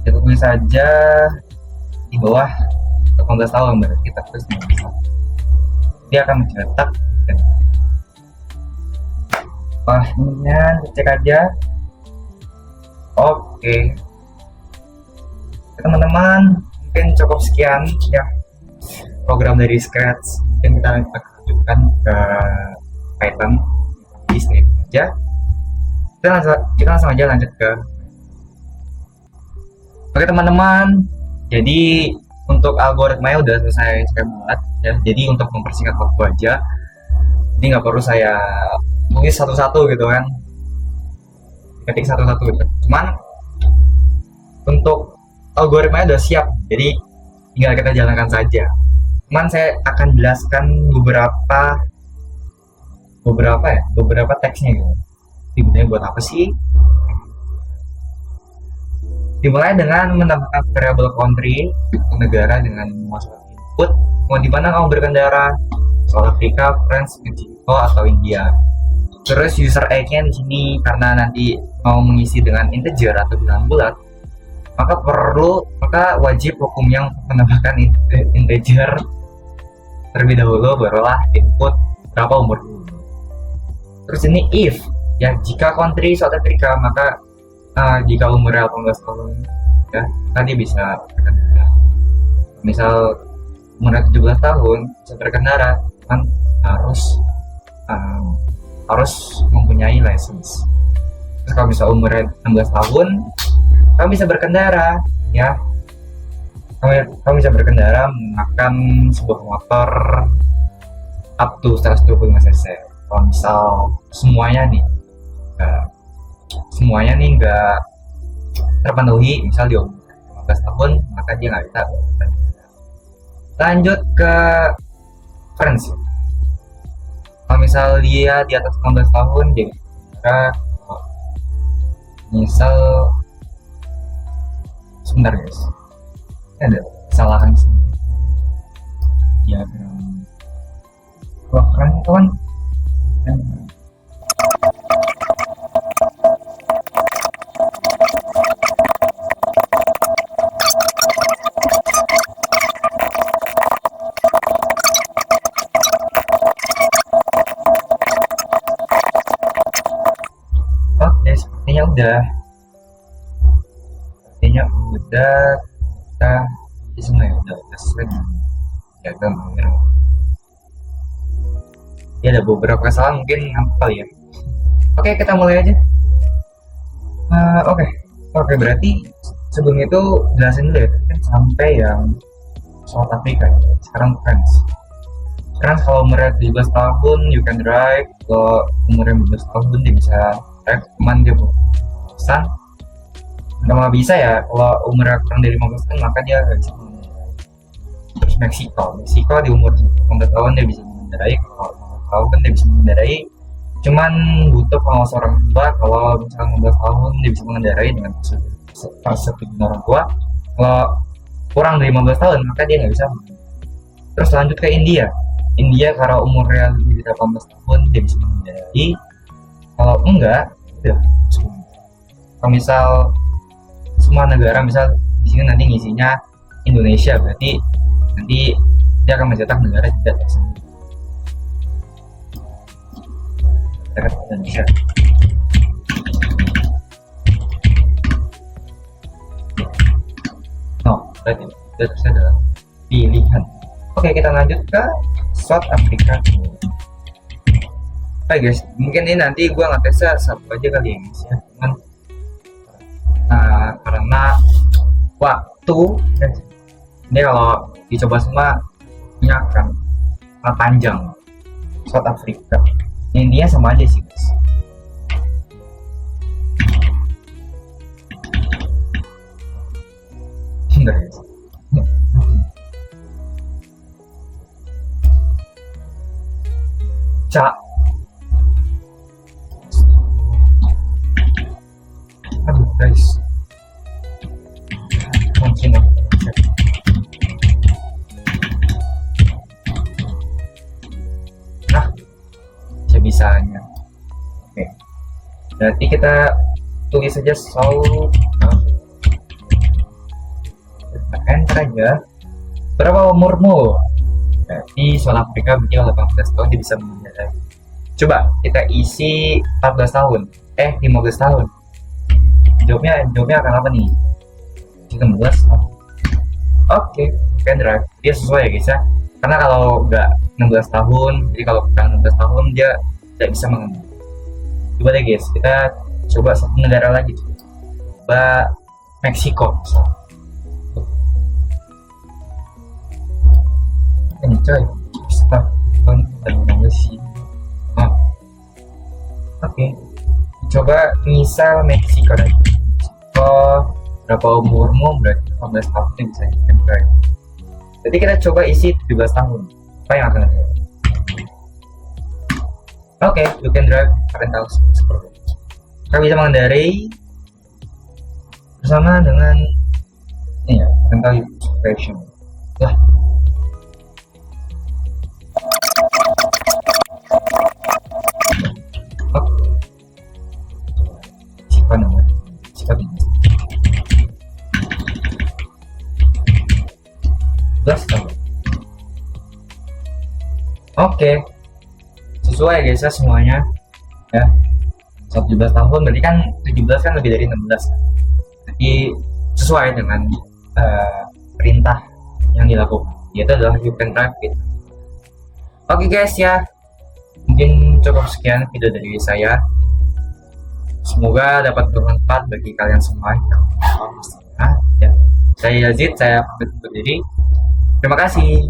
Kita tulis saja di bawah 18 tahun berarti kita tulis 15 tahun. Dia akan mencetak. Wah, ini cek aja. Oke, teman-teman, mungkin cukup sekian ya program dari Scratch. Mungkin kita akan lanjutkan ke Python di sini aja. Kita langsung aja lanjut ke. Oke teman-teman, jadi untuk algoritmanya udah selesai saya buat ya. Jadi untuk mempersingkat waktu aja, jadi nggak perlu saya tulis satu-satu gitu kan, ketik satu-satu gitu. Cuman untuk algoritmanya udah siap, jadi tinggal kita jalankan saja. Cuman saya akan jelaskan beberapa teksnya gitu. Dimulai buat apa sih? Dimulai dengan menambahkan variabel country negara dengan memasukkan input mau di mana kamu berkendara, South Africa, France, Mexico atau India. Terus user age-nya di sini karena nanti mau mengisi dengan integer atau bilangan bulat, maka wajib hukumnya menambahkan integer terlebih dahulu, barulah input berapa umur. Terus ini if ya, jika country South Africa maka jika umurnya 18 tahun ya tadi bisa berkendara. Misal umurnya 17 tahun bisa berkendara, kan harus mempunyai license. Terus kalau bisa umurnya 16 tahun kamu bisa berkendara ya, kamu bisa berkendara menggunakan sebuah motor up to 125 cc. kalau misal semuanya nih uh, semuanya nih nggak terpenuhi, misal di umur 15 tahun, maka dia nggak bisa. Lanjut ke Friends. Kalau misal dia di atas 16 tahun, dia bisa misal, sebentar guys, ini ada kesalahan sih. Diagram keren itu kan. Oke, sepertinya udah kita di semua ya, udah sesuai dengan diagram akhir. Ya ada beberapa kesalahan mungkin apa ya. Oke, kita mulai aja. Oke, berarti sebelum itu jelasin dulu ya, kan sampai yang South Africa. Sekarang France. Kalau umurnya 17 tahun you can drive. Kalau umurnya 15 tahun dia bisa drive, cuman dia bosan. Nggak bisa ya, kalau umurnya kurang dari 15 tahun maka dia nggak bisa mengendarai. Terus Meksiko di umur 18 tahun dia bisa mengendarai. Kalau 15 tahun kan dia bisa mengendarai, cuman butuh pengawas orang tua. Kalau misalnya 15 tahun dia bisa mengendarai dengan persetujuan orang tua. Kalau kurang dari 15 tahun maka dia nggak bisa. Terus lanjut ke India kalau umurnya lebih dari 18 tahun dia bisa mengendarai. Kalau enggak, udah. Kalau misal semua negara, misal di sini nanti ngisinya Indonesia, berarti nanti dia akan mencetak negara tidak tersebut. Indonesia. Berarti itu adalah pilihan. Oke, kita lanjut ke South Africa. Oke guys, mungkin ini nanti gue ngetesnya satu aja kali ya guys ya, cuman karena waktu ini kalau dicoba semua ini akan panjang. South Africa ini sama aja sih guys. Bentar guys. Aduh guys, mungkin sebisanya. Oke, berarti kita tulis saja South Africa, enter aja. Berapa umurmu? Berarti South Africa begitu 18 tahun dia bisa mengendarai. Coba kita isi 14 tahun 15 tahun. Jawabnya akan apa nih? 16. Oke, can drive. Dia sesuai ya guys ya. Karena kalau nggak 16 tahun, jadi kalau kurang 16 tahun dia tidak bisa mengendarai. Coba deh guys, kita coba satu negara lagi. Coba Meksiko. Ini coy, start dan sih. Oke, coba misal Meksiko lagi. Berapa umurmu? Berarti 18 tahun bisa can drive. Jadi kita coba isi 17 tahun. Apa yang akan terjadi? Oke, you can drive parental support. Kau bisa mengendarai bersama dengan parental supervision. Lah. Siapa namanya? Siapa ini? 17 tahun. Oke, sesuai guys ya semuanya ya. 17 tahun berarti kan 17 kan lebih dari 16, jadi sesuai dengan perintah yang dilakukan, yaitu adalah you can drive it. Oke guys ya, mungkin cukup sekian video dari saya, semoga dapat bermanfaat bagi kalian semua. Ya, saya Yazid, saya pamit undur diri. Terima kasih.